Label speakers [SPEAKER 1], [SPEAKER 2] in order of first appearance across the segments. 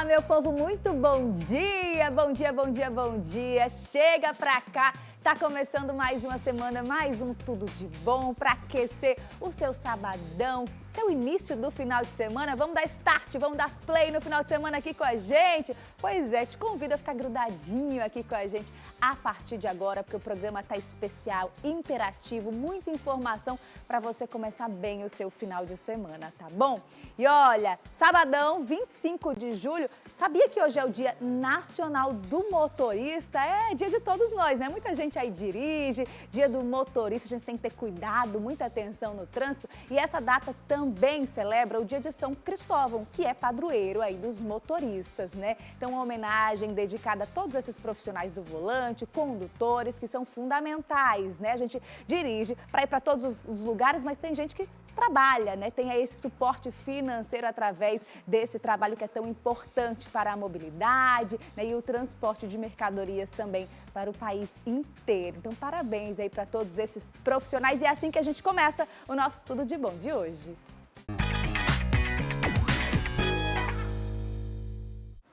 [SPEAKER 1] Olá, meu povo, muito bom dia, bom dia, bom dia, bom dia. Chega pra cá, tá começando mais uma semana, mais um Tudo de Bom pra aquecer o seu sabadão, seu início do final de semana. Vamos dar start, vamos dar play no final de semana aqui com a gente? Pois é, te convido a ficar grudadinho aqui com a gente a partir de agora, porque o programa tá especial, interativo, muita informação pra você começar bem o seu final de semana, tá bom? E olha, sabadão, 25 de julho, sabia que hoje é o Dia Nacional do Motorista? É dia de todos nós, né? Muita gente aí dirige, dia do motorista, a gente tem que ter cuidado, muita atenção no trânsito. E essa data também celebra o dia de São Cristóvão, que é padroeiro aí dos motoristas, né? Então, uma homenagem dedicada a todos esses profissionais do volante, condutores, que são fundamentais, né? A gente dirige para ir para todos os lugares, mas tem gente que trabalha, né? Tem aí esse suporte financeiro através desse trabalho que é tão importante para a mobilidade, né? E o transporte de mercadorias também para o país inteiro. Então, parabéns aí para todos esses profissionais. E é assim que a gente começa o nosso Tudo de Bom de hoje.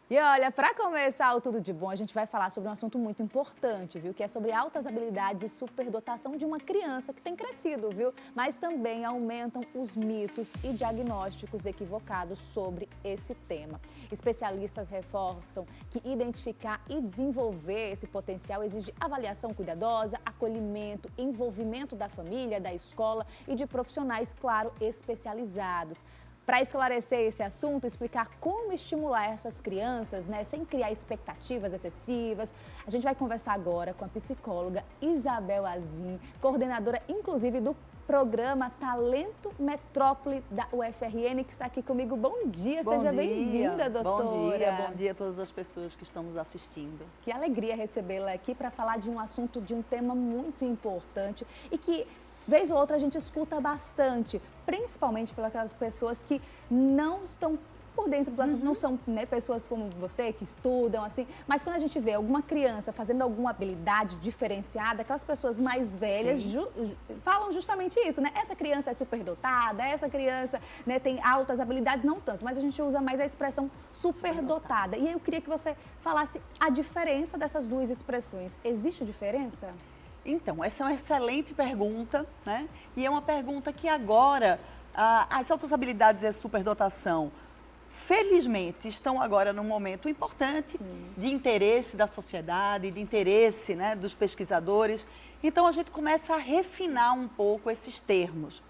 [SPEAKER 1] E olha, para começar o Tudo de Bom, a gente vai falar sobre um assunto muito importante, viu? Que é sobre altas habilidades e superdotação de uma criança que tem crescido, viu? Mas também aumentam os mitos e diagnósticos equivocados sobre esse tema. Especialistas reforçam que identificar e desenvolver esse potencial exige avaliação cuidadosa, acolhimento, envolvimento da família, da escola e de profissionais, claro, especializados. Para esclarecer esse assunto, explicar como estimular essas crianças, né, sem criar expectativas excessivas, a gente vai conversar agora com a psicóloga Isabel Azim, coordenadora, inclusive, do programa Talento Metrópole da UFRN, que está aqui comigo. Bom dia, seja bem-vinda, doutora.
[SPEAKER 2] Bom dia a todas as pessoas que estão nos assistindo.
[SPEAKER 1] Que alegria recebê-la aqui para falar de um assunto, de um tema muito importante e que vez ou outra a gente escuta bastante, principalmente pelas pessoas que não estão por dentro do assunto, não são, né, pessoas como você que estudam, assim, mas quando a gente vê alguma criança fazendo alguma habilidade diferenciada, aquelas pessoas mais velhas falam justamente isso, né? Essa criança é superdotada, essa criança, né, tem altas habilidades, não tanto, mas a gente usa mais a expressão superdotada. E eu queria que você falasse a diferença dessas duas expressões. Existe diferença?
[SPEAKER 2] Então, essa é uma excelente pergunta, né? E é uma pergunta que agora, as altas habilidades e a superdotação, felizmente, estão agora num momento importante de interesse da sociedade, de interesse, né, dos pesquisadores. Então, a gente começa a refinar um pouco esses termos.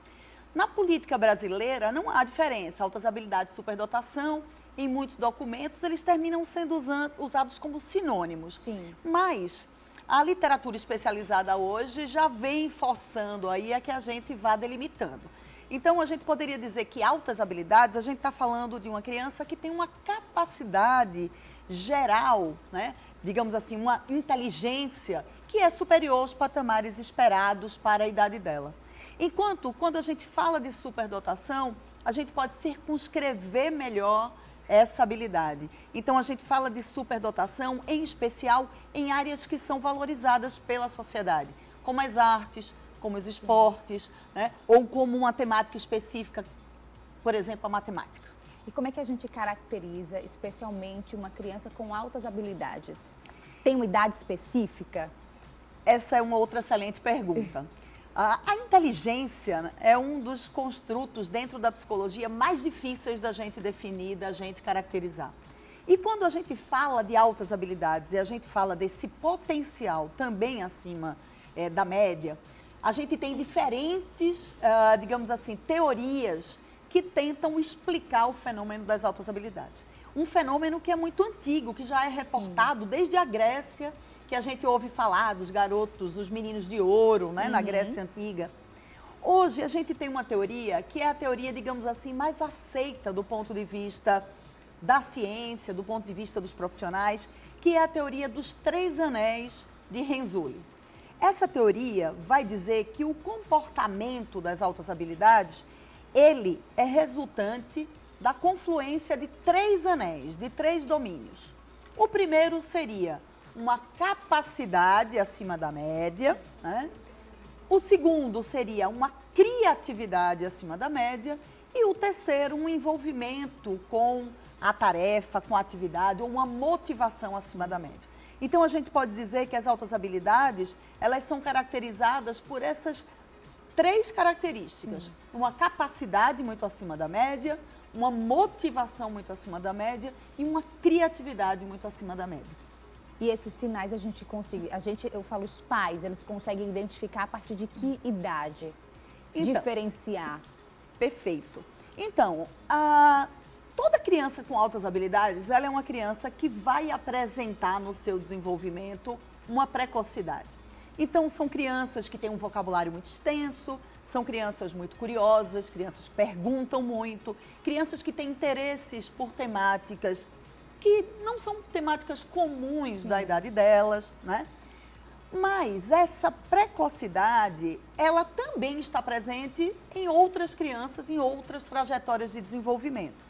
[SPEAKER 2] Na política brasileira, não há diferença. Altas habilidades e superdotação, em muitos documentos, eles terminam sendo usados como sinônimos.
[SPEAKER 1] Sim.
[SPEAKER 2] Mas a literatura especializada hoje já vem forçando aí a que a gente vá delimitando. Então, a gente poderia dizer que altas habilidades, a gente está falando de uma criança que tem uma capacidade geral, né? Digamos assim, uma inteligência que é superior aos patamares esperados para a idade dela. Enquanto, quando a gente fala de superdotação, a gente pode circunscrever melhor essa habilidade. Então, a gente fala de superdotação, em especial em áreas que são valorizadas pela sociedade, como as artes, como os esportes, né? Ou como uma temática específica, por exemplo, a matemática.
[SPEAKER 1] E como é que a gente caracteriza, especialmente, uma criança com altas habilidades? Tem uma idade específica?
[SPEAKER 2] Essa é uma outra excelente pergunta. A inteligência é um dos construtos dentro da psicologia mais difíceis da gente definir, da gente caracterizar. E quando a gente fala de altas habilidades e a gente fala desse potencial também acima da média, a gente tem diferentes, digamos assim, teorias que tentam explicar o fenômeno das altas habilidades. Um fenômeno que é muito antigo, que já é reportado desde a Grécia, que a gente ouve falar dos garotos, os meninos de ouro, né, na Grécia Antiga. Hoje a gente tem uma teoria que é a teoria, digamos assim, mais aceita do ponto de vista da ciência, do ponto de vista dos profissionais, que é a teoria dos 3 anéis de Renzulli. Essa teoria vai dizer que o comportamento das altas habilidades, ele é resultante da confluência de 3 anéis, de 3 domínios. O primeiro seria uma capacidade acima da média, né? O segundo seria uma criatividade acima da média e o terceiro, um envolvimento com a tarefa, com a atividade ou uma motivação acima da média. Então, a gente pode dizer que as altas habilidades, elas são caracterizadas por essas 3 características. Uma capacidade muito acima da média, uma motivação muito acima da média e uma criatividade muito acima da média.
[SPEAKER 1] E esses sinais a gente consegue, eu falo os pais, eles conseguem identificar a partir de que idade?
[SPEAKER 2] Então,
[SPEAKER 1] diferenciar.
[SPEAKER 2] Perfeito. Então, toda criança com altas habilidades, ela é uma criança que vai apresentar no seu desenvolvimento uma precocidade. Então, são crianças que têm um vocabulário muito extenso, são crianças muito curiosas, crianças que perguntam muito, crianças que têm interesses por temáticas que não são temáticas comuns da idade delas, né? Mas essa precocidade, ela também está presente em outras crianças, em outras trajetórias de desenvolvimento.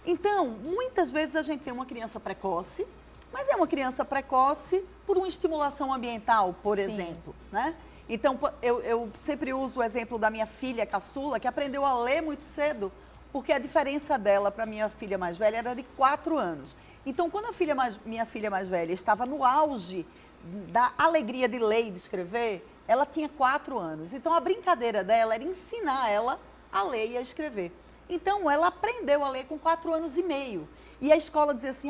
[SPEAKER 2] Então, muitas vezes a gente tem uma criança precoce, mas é uma criança precoce por uma estimulação ambiental, por exemplo, né? Então, eu sempre uso o exemplo da minha filha caçula, que aprendeu a ler muito cedo, porque a diferença dela para minha filha mais velha era de 4 anos. Então, quando minha filha mais velha estava no auge da alegria de ler e de escrever, ela tinha 4 anos. Então, a brincadeira dela era ensinar ela a ler e a escrever. Então, ela aprendeu a ler com 4 anos e meio. E a escola dizia assim,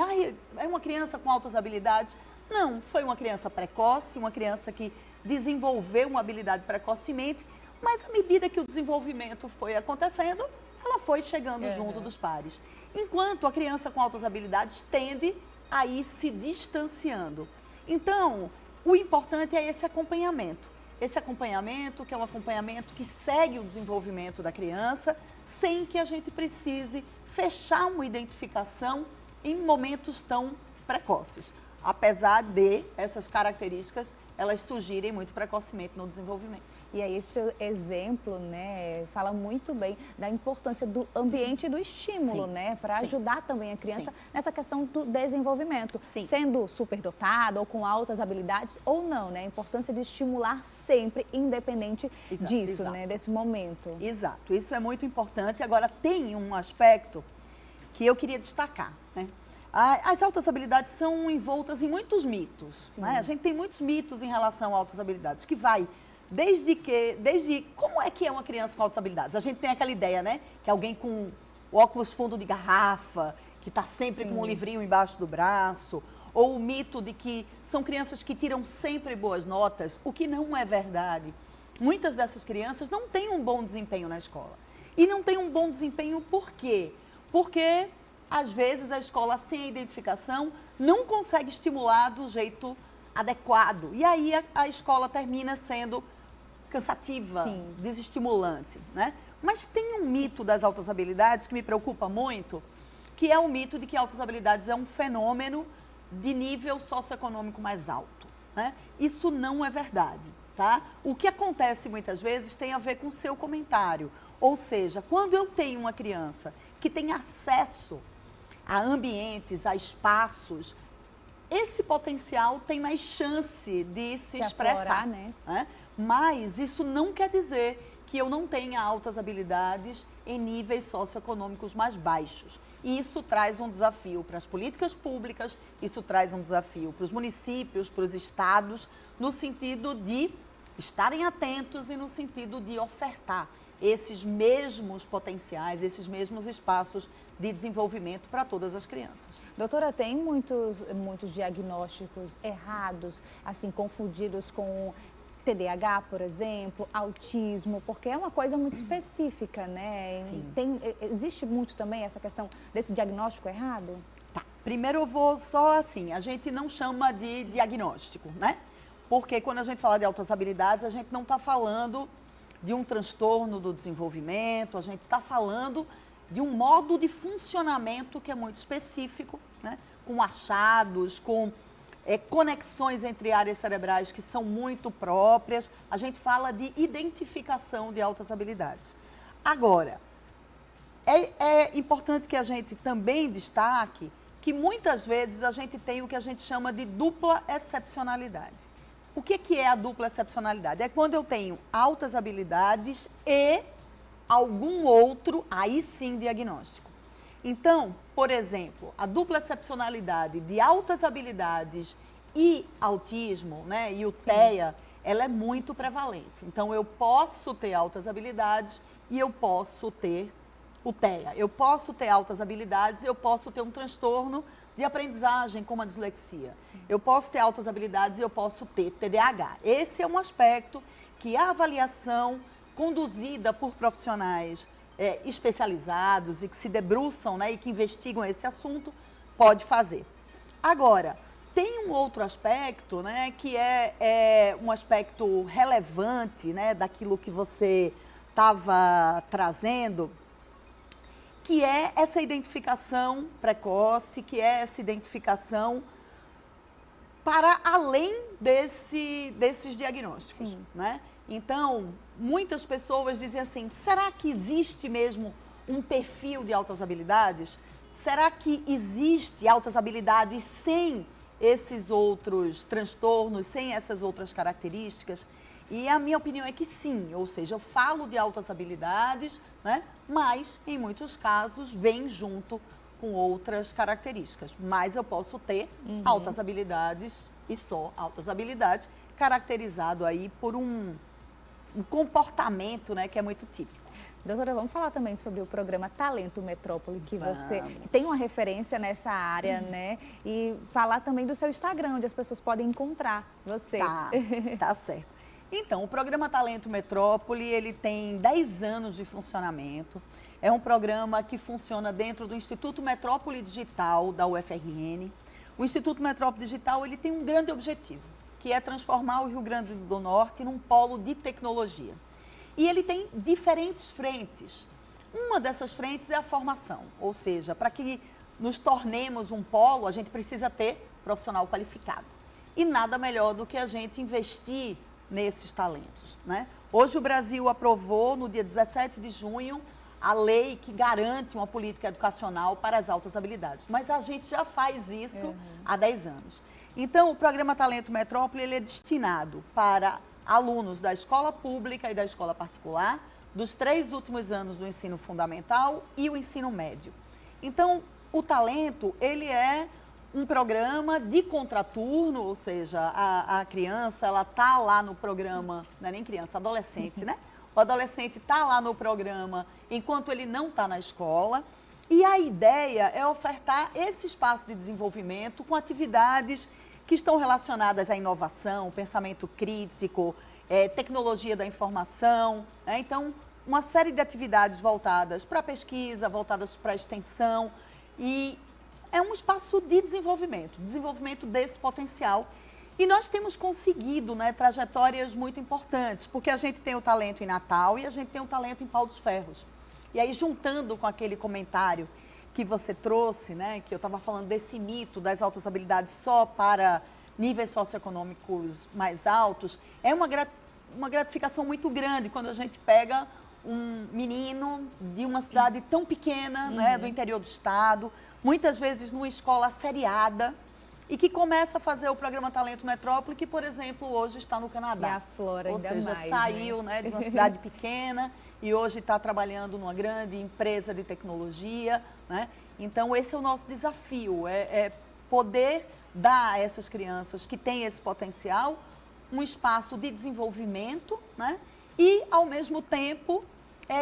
[SPEAKER 2] é uma criança com altas habilidades. Não, foi uma criança precoce, uma criança que desenvolveu uma habilidade precocemente, mas à medida que o desenvolvimento foi acontecendo, ela foi chegando junto dos pares. Enquanto a criança com altas habilidades tende a ir se distanciando. Então, o importante é esse acompanhamento. Esse acompanhamento, que é um acompanhamento que segue o desenvolvimento da criança, sem que a gente precise fechar uma identificação em momentos tão precoces. Apesar de essas características, elas surgirem muito precocemente no desenvolvimento.
[SPEAKER 1] E aí esse exemplo, né, fala muito bem da importância do ambiente e do estímulo, né, para ajudar também a criança nessa questão do desenvolvimento, sendo superdotada ou com altas habilidades ou não, né, a importância de estimular sempre, independente disso, né, desse momento.
[SPEAKER 2] Exato, isso é muito importante. Agora, tem um aspecto que eu queria destacar, né? As altas habilidades são envoltas em muitos mitos, né? A gente tem muitos mitos em relação a altas habilidades, que vai desde como é que é uma criança com altas habilidades. A gente tem aquela ideia, né, que é alguém com óculos fundo de garrafa, que está sempre com um livrinho embaixo do braço, ou o mito de que são crianças que tiram sempre boas notas, o que não é verdade. Muitas dessas crianças não têm um bom desempenho na escola. E não têm um bom desempenho por quê? Porque às vezes a escola, sem a identificação, não consegue estimular do jeito adequado. E aí a escola termina sendo cansativa, desestimulante, né? Mas tem um mito das altas habilidades que me preocupa muito, que é o mito de que altas habilidades é um fenômeno de nível socioeconômico mais alto, né? Isso não é verdade, tá? O que acontece muitas vezes tem a ver com o seu comentário. Ou seja, quando eu tenho uma criança que tem acesso a ambientes, a espaços, esse potencial tem mais chance de se expressar,
[SPEAKER 1] aflorar, né?
[SPEAKER 2] Mas isso não quer dizer que eu não tenha altas habilidades em níveis socioeconômicos mais baixos. E isso traz um desafio para as políticas públicas, isso traz um desafio para os municípios, para os estados, no sentido de estarem atentos e no sentido de ofertar esses mesmos potenciais, esses mesmos espaços de desenvolvimento para todas as crianças.
[SPEAKER 1] Doutora, tem muitos diagnósticos errados, assim, confundidos com TDAH, por exemplo, autismo, porque é uma coisa muito específica, né? Existe muito também essa questão desse diagnóstico errado?
[SPEAKER 2] Tá. Primeiro eu vou só assim, a gente não chama de diagnóstico, né? Porque quando a gente fala de altas habilidades, a gente não está falando de um transtorno do desenvolvimento, a gente está falando de um modo de funcionamento que é muito específico, né? Com achados, com conexões entre áreas cerebrais que são muito próprias. A gente fala de identificação de altas habilidades. Agora, é importante que a gente também destaque que muitas vezes a gente tem o que a gente chama de dupla excepcionalidade. O que é a dupla excepcionalidade? É quando eu tenho altas habilidades e algum outro, aí sim, diagnóstico. Então, por exemplo, a dupla excepcionalidade de altas habilidades e autismo, né, e o TEA, ela é muito prevalente. Então, eu posso ter altas habilidades e eu posso ter o TEA. Eu posso ter altas habilidades e eu posso ter um transtorno de aprendizagem, como a dislexia. Sim. Eu posso ter altas habilidades e eu posso ter TDAH. Esse é um aspecto que a avaliação conduzida por profissionais especializados e que se debruçam, né, e que investigam esse assunto, pode fazer. Agora, tem um outro aspecto, né, que é um aspecto relevante, né, daquilo que você estava trazendo, que é essa identificação precoce, que é essa identificação para além desses diagnósticos, né? Então, muitas pessoas dizem assim, será que existe mesmo um perfil de altas habilidades? Será que existe altas habilidades sem esses outros transtornos, sem essas outras características? E a minha opinião é que sim, ou seja, eu falo de altas habilidades, né? Mas, em muitos casos, vem junto com outras características. Mas eu posso ter altas habilidades e só altas habilidades, caracterizado aí por um comportamento, né, que é muito típico.
[SPEAKER 1] Doutora, vamos falar também sobre o programa Talento Metrópole, que você tem uma referência nessa área, né? E falar também do seu Instagram, onde as pessoas podem encontrar você.
[SPEAKER 2] Tá certo. Então, o programa Talento Metrópole, ele tem 10 anos de funcionamento. É um programa que funciona dentro do Instituto Metrópole Digital da UFRN. O Instituto Metrópole Digital, ele tem um grande objetivo, que é transformar o Rio Grande do Norte num polo de tecnologia. E ele tem diferentes frentes. Uma dessas frentes é a formação, ou seja, para que nos tornemos um polo, a gente precisa ter profissional qualificado. E nada melhor do que a gente investir nesses talentos, né? Hoje o Brasil aprovou, no dia 17 de junho, a lei que garante uma política educacional para as altas habilidades. Mas a gente já faz isso há 10 anos. Então, o programa Talento Metrópole, ele é destinado para alunos da escola pública e da escola particular, dos 3 últimos anos do ensino fundamental e o ensino médio. Então, o Talento, ele é um programa de contraturno, ou seja, a criança, ela está lá no programa, não é nem criança, adolescente, né? O adolescente está lá no programa enquanto ele não está na escola. E a ideia é ofertar esse espaço de desenvolvimento com atividades que estão relacionadas à inovação, pensamento crítico, tecnologia da informação, né? Então, uma série de atividades voltadas para a pesquisa, voltadas para a extensão, e é um espaço de desenvolvimento desse potencial. E nós temos conseguido, né, trajetórias muito importantes, porque a gente tem o talento em Natal e a gente tem o talento em Pau dos Ferros. E aí, juntando com aquele comentário que você trouxe, né, que eu estava falando desse mito das altas habilidades só para níveis socioeconômicos mais altos, é uma gratificação muito grande quando a gente pega um menino de uma cidade tão pequena, né, do interior do estado, muitas vezes numa escola seriada, e que começa a fazer o programa Talento Metrópole, que, por exemplo, hoje está no Canadá.
[SPEAKER 1] E aflora ainda mais.
[SPEAKER 2] Ou seja, saiu, né, de uma cidade pequena e hoje está trabalhando numa grande empresa de tecnologia, né? Então, esse é o nosso desafio, é poder dar a essas crianças que têm esse potencial um espaço de desenvolvimento, né? E, ao mesmo tempo,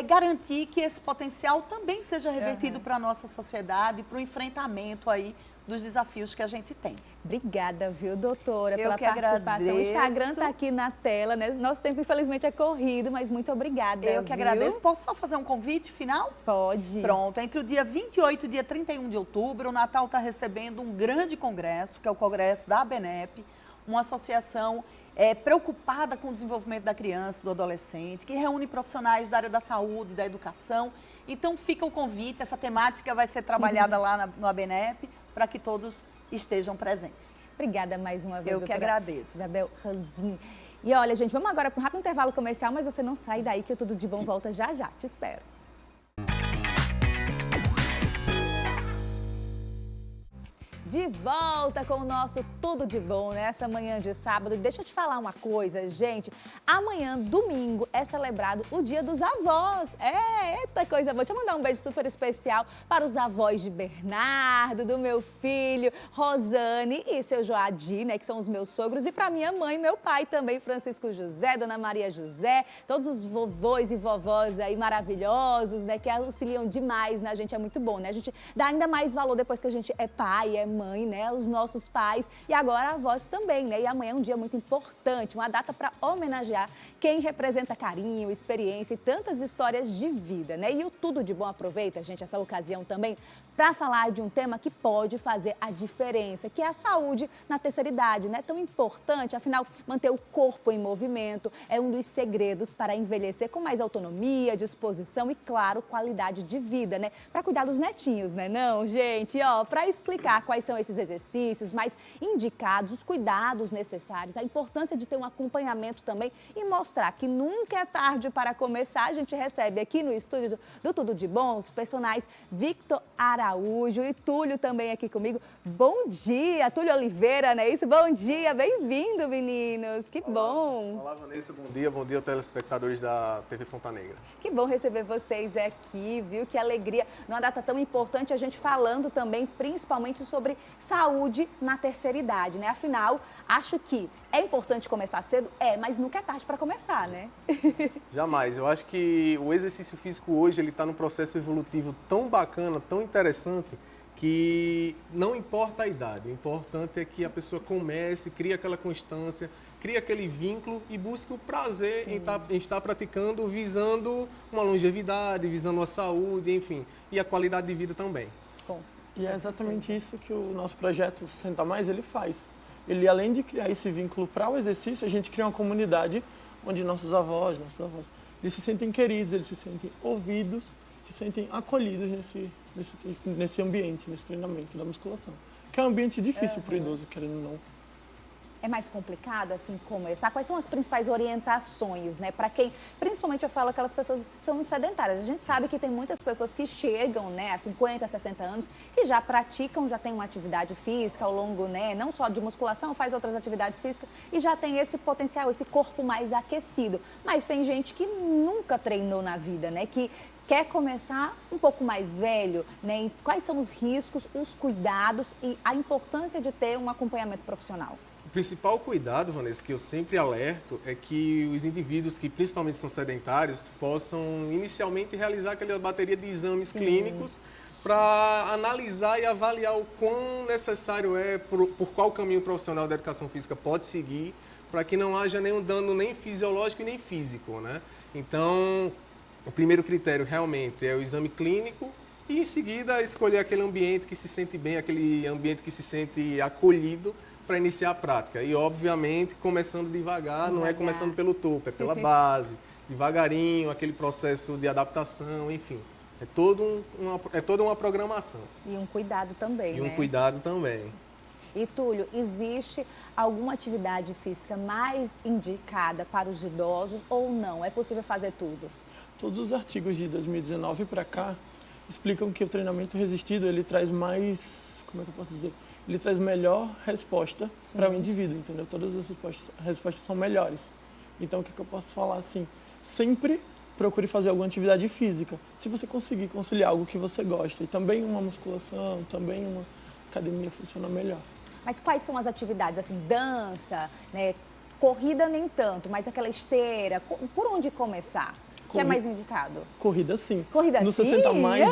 [SPEAKER 2] garantir que esse potencial também seja revertido para a nossa sociedade, para o enfrentamento aí dos desafios que a gente tem.
[SPEAKER 1] Obrigada, viu, doutora, pela
[SPEAKER 2] participação.
[SPEAKER 1] Agradeço. O Instagram está aqui na tela, né? Nosso tempo, infelizmente, é corrido, mas muito obrigada.
[SPEAKER 2] Eu que agradeço. Posso só fazer um convite final?
[SPEAKER 1] Pode.
[SPEAKER 2] Pronto. Entre o dia 28 e o dia 31 de outubro, o Natal está recebendo um grande congresso, que é o Congresso da ABNEP, uma associação preocupada com o desenvolvimento da criança, do adolescente, que reúne profissionais da área da saúde, da educação. Então, fica o convite, essa temática vai ser trabalhada lá no ABNEP, para que todos estejam presentes.
[SPEAKER 1] Obrigada mais uma vez,
[SPEAKER 2] Eu que agradeço.
[SPEAKER 1] Isabel Ranzin. E olha, gente, vamos agora para um rápido intervalo comercial, mas você não sai daí que o Tudo de Bom volta já já. Te espero. De volta com o nosso Tudo de Bom nessa manhã de sábado. E deixa eu te falar uma coisa, gente. Amanhã, domingo, é celebrado o Dia dos Avós. Eita coisa boa. Deixa eu mandar um beijo super especial para os avós de Bernardo, do meu filho, Rosane e seu Joadi, né, que são os meus sogros. E para minha mãe e meu pai também, Francisco José, Dona Maria José, todos os vovôs e vovós aí maravilhosos, né, que auxiliam demais na gente. É muito bom, né? A gente dá ainda mais valor depois que a gente é pai, é mãe, né? Os nossos pais e agora avós também, né? E amanhã é um dia muito importante, uma data para homenagear quem representa carinho, experiência e tantas histórias de vida, né? E o Tudo de Bom aproveita, gente, essa ocasião também para falar de um tema que pode fazer a diferença, que é a saúde na terceira idade, né? Tão importante, afinal, manter o corpo em movimento é um dos segredos para envelhecer com mais autonomia, disposição e, claro, qualidade de vida, né? Para cuidar dos netinhos, né? Não, gente, ó, para explicar quais são esses exercícios mais indicados, os cuidados necessários, a importância de ter um acompanhamento também e mostrar que nunca é tarde para começar, a gente recebe aqui no estúdio do Tudo de Bom os personagens Victor Araújo e Túlio também aqui comigo. Bom dia, Túlio Oliveira, não é isso? Bom dia, bem-vindo, meninos, que bom.
[SPEAKER 3] Olá, Vanessa, bom dia aos telespectadores da TV Ponta Negra.
[SPEAKER 1] Que bom receber vocês aqui, viu? Que alegria, numa data tão importante, a gente falando também, principalmente sobre saúde na terceira idade, né? Afinal, acho que é importante começar cedo, mas nunca é tarde para começar, né?
[SPEAKER 3] Jamais. Eu acho que o exercício físico hoje ele está num processo evolutivo tão bacana, tão interessante, que não importa a idade. O importante é que a pessoa comece, crie aquela constância, crie aquele vínculo e busque o prazer em estar praticando, visando uma longevidade, visando a saúde, enfim, e a qualidade de vida também.
[SPEAKER 4] E é exatamente isso que o nosso projeto 60 Mais ele faz. Ele, além de criar esse vínculo para o exercício, a gente cria uma comunidade onde nossos avós, eles se sentem queridos, eles se sentem ouvidos, se sentem acolhidos nesse ambiente, nesse treinamento da musculação. Que é um ambiente difícil para o idoso, querendo ou não.
[SPEAKER 1] É mais complicado, assim, começar? Quais são as principais orientações, né? Para quem, principalmente eu falo aquelas pessoas que estão sedentárias. A gente sabe que tem muitas pessoas que chegam, né, a 50, 60 anos, que já praticam, já têm uma atividade física ao longo, né, não só de musculação, faz outras atividades físicas e já tem esse potencial, esse corpo mais aquecido. Mas tem gente que nunca treinou na vida, né, que quer começar um pouco mais velho, né? E quais são os riscos, os cuidados e a importância de ter um acompanhamento profissional?
[SPEAKER 3] O principal cuidado, Vanessa, que eu sempre alerto é que os indivíduos que principalmente são sedentários possam inicialmente realizar aquela bateria de exames clínicos para analisar e avaliar o quão necessário é, por qual caminho o profissional da educação física pode seguir, para que não haja nenhum dano nem fisiológico e nem físico, né? Então, o primeiro critério realmente é o exame clínico e em seguida escolher aquele ambiente que se sente bem, aquele ambiente que se sente acolhido para iniciar a prática. E, obviamente, começando devagar, não é começando pelo topo, é pela base, devagarinho, aquele processo de adaptação, enfim. É toda uma programação.
[SPEAKER 1] E um cuidado também,
[SPEAKER 3] E
[SPEAKER 1] né?
[SPEAKER 3] um cuidado também.
[SPEAKER 1] E, Túlio, existe alguma atividade física mais indicada para os idosos ou não? É possível fazer tudo?
[SPEAKER 4] Todos os artigos de 2019 para cá explicam que o treinamento resistido ele traz mais, como é que eu posso dizer? Ele traz melhor resposta para o indivíduo, entendeu? Todas as respostas são melhores. Então, o que eu posso falar assim? Sempre procure fazer alguma atividade física. Se você conseguir conciliar algo que você gosta e também uma musculação, também uma academia funciona melhor.
[SPEAKER 1] Mas quais são as atividades, assim, dança, né? Corrida nem tanto, mas aquela esteira, por onde começar? O que é mais indicado?
[SPEAKER 4] Corrida sim.
[SPEAKER 1] Corrida
[SPEAKER 4] no
[SPEAKER 1] sim?
[SPEAKER 4] 60 mais,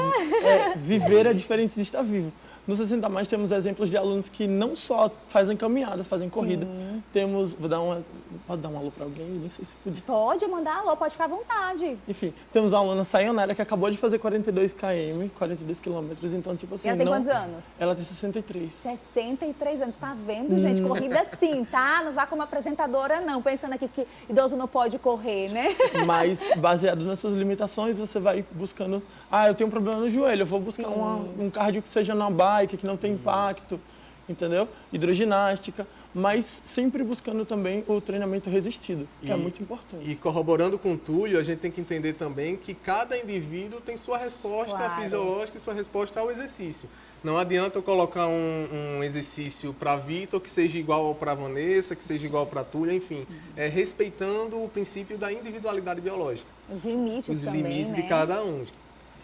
[SPEAKER 4] viver é diferente de estar vivo. No 60 mais temos exemplos de alunos que não só fazem caminhada, fazem corrida. Temos, pode dar um alô para alguém? Nem sei se podia.
[SPEAKER 1] Pode mandar alô, pode ficar à vontade.
[SPEAKER 4] Enfim, temos uma aluna Sayonara que acabou de fazer 42 quilômetros, então tipo assim...
[SPEAKER 1] E ela tem quantos anos?
[SPEAKER 4] Ela tem 63.
[SPEAKER 1] 63 anos, tá vendo, gente? Corrida sim, tá? Não vá como apresentadora não, pensando aqui que idoso não pode correr, né?
[SPEAKER 4] Mas baseado nas suas limitações, você vai buscando... eu tenho um problema no joelho, eu vou buscar um cardio que seja na bike, que não tem impacto, entendeu? Hidroginástica. mas sempre buscando também o treinamento resistido, que é muito importante.
[SPEAKER 3] E corroborando com o Túlio, a gente tem que entender também que cada indivíduo tem sua resposta
[SPEAKER 1] Claro.
[SPEAKER 3] fisiológica e sua resposta ao exercício. Não adianta eu colocar um exercício para Vitor que seja igual para Vanessa, que seja igual para Túlio, enfim, respeitando o princípio da individualidade biológica.
[SPEAKER 1] Os limites
[SPEAKER 3] Os
[SPEAKER 1] também,
[SPEAKER 3] limites
[SPEAKER 1] né?
[SPEAKER 3] de cada um,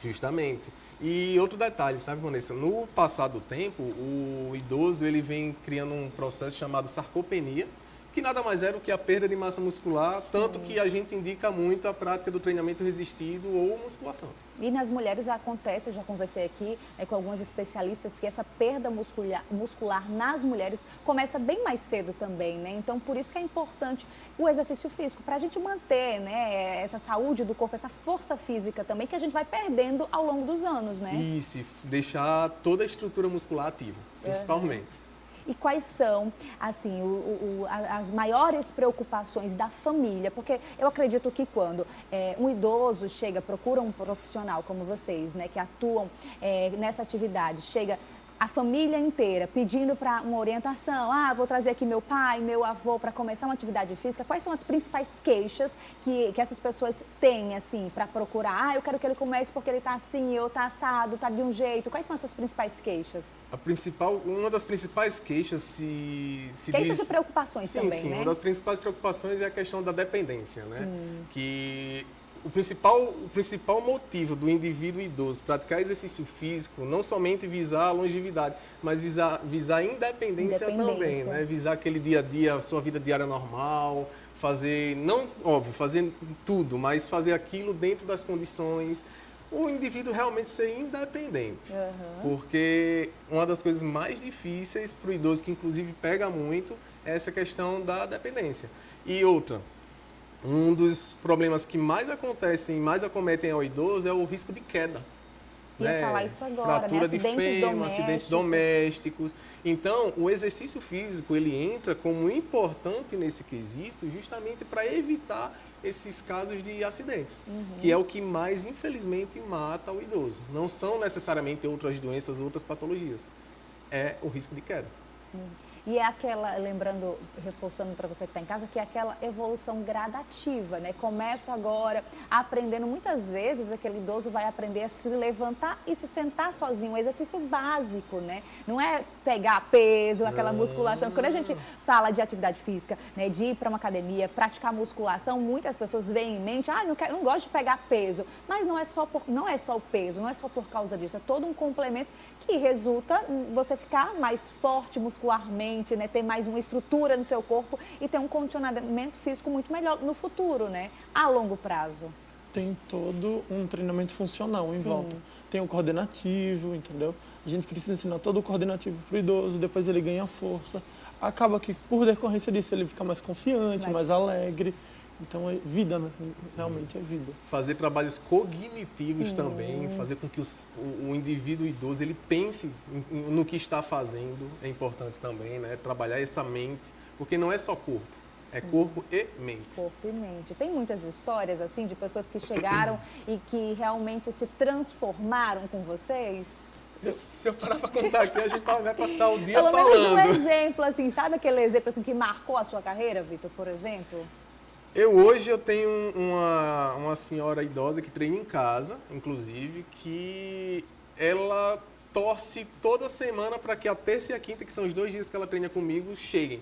[SPEAKER 3] justamente. E outro detalhe, sabe, Vanessa? No passar do tempo, o idoso ele vem criando um processo chamado sarcopenia, que nada mais é do que a perda de massa muscular, tanto que a gente indica muito a prática do treinamento resistido ou musculação.
[SPEAKER 1] E nas mulheres acontece, eu já conversei aqui com algumas especialistas, que essa perda muscular nas mulheres começa bem mais cedo também, né? Então, por isso que é importante o exercício físico, para a gente manter, né, essa saúde do corpo, essa força física também, que a gente vai perdendo ao longo dos anos, né?
[SPEAKER 3] Isso, e deixar toda a estrutura muscular ativa, principalmente.
[SPEAKER 1] E quais são, assim, as maiores preocupações da família? Porque eu acredito que quando um idoso chega, procura um profissional como vocês, né, que atuam nessa atividade, chega a família inteira pedindo para uma orientação, vou trazer aqui meu pai, meu avô para começar uma atividade física, quais são as principais queixas que essas pessoas têm, assim, para procurar? Eu quero que ele comece porque ele está assim, ou está assado, está de um jeito. Quais são essas principais queixas?
[SPEAKER 3] Uma das principais queixas
[SPEAKER 1] Queixas e preocupações também, né?
[SPEAKER 3] Uma das principais preocupações é a questão da dependência, né? Que o principal motivo do indivíduo idoso praticar exercício físico não somente visar a longevidade, mas visar a independência também, né? Visar aquele dia a dia, a sua vida diária normal, fazer tudo, mas fazer aquilo dentro das condições. O indivíduo realmente ser independente. Porque uma das coisas mais difíceis para o idoso, que inclusive pega muito, é essa questão da dependência. E outra, um dos problemas que mais acontecem e mais acometem ao idoso é o risco de queda.
[SPEAKER 1] Ia falar isso agora,
[SPEAKER 3] fratura
[SPEAKER 1] né?
[SPEAKER 3] de fêmur, acidentes domésticos. Então, o exercício físico, ele entra como importante nesse quesito justamente para evitar esses casos de acidentes, que é o que mais, infelizmente, mata o idoso. Não são necessariamente outras doenças, outras patologias. É o risco de queda.
[SPEAKER 1] E é aquela, lembrando, reforçando para você que está em casa, que é aquela evolução gradativa, né? Começo agora aprendendo, muitas vezes aquele idoso vai aprender a se levantar e se sentar sozinho, um exercício básico, né? Não é pegar peso, aquela musculação. Quando a gente fala de atividade física, né, de ir para uma academia, praticar musculação, muitas pessoas veem em mente, não gosto de pegar peso, mas não é só o peso, não é só por causa disso, é todo um complemento que resulta em você ficar mais forte muscularmente, né, ter mais uma estrutura no seu corpo e ter um condicionamento físico muito melhor no futuro, né, a longo prazo.
[SPEAKER 4] Tem todo um treinamento funcional em volta. Tem o coordenativo, entendeu? A gente precisa ensinar todo o coordenativo para o idoso, depois ele ganha força. Acaba que, por decorrência disso, ele fica mais confiante, mais alegre. Então, é vida, né? Realmente é vida.
[SPEAKER 3] Fazer trabalhos cognitivos também, fazer com que o indivíduo idoso ele pense no que está fazendo, é importante também, né? Trabalhar essa mente, porque não é só corpo, é corpo e mente.
[SPEAKER 1] Corpo e mente. Tem muitas histórias, assim, de pessoas que chegaram e que realmente se transformaram com vocês?
[SPEAKER 3] Se eu parar para contar aqui, a gente vai passar o dia
[SPEAKER 1] Pelo
[SPEAKER 3] falando.
[SPEAKER 1] menos um exemplo, assim, sabe aquele exemplo assim, que marcou a sua carreira, Vitor, por exemplo?
[SPEAKER 3] Hoje eu tenho uma senhora idosa que treina em casa, inclusive, que ela torce toda semana para que a terça e a quinta, que são os 2 dias que ela treina comigo, cheguem.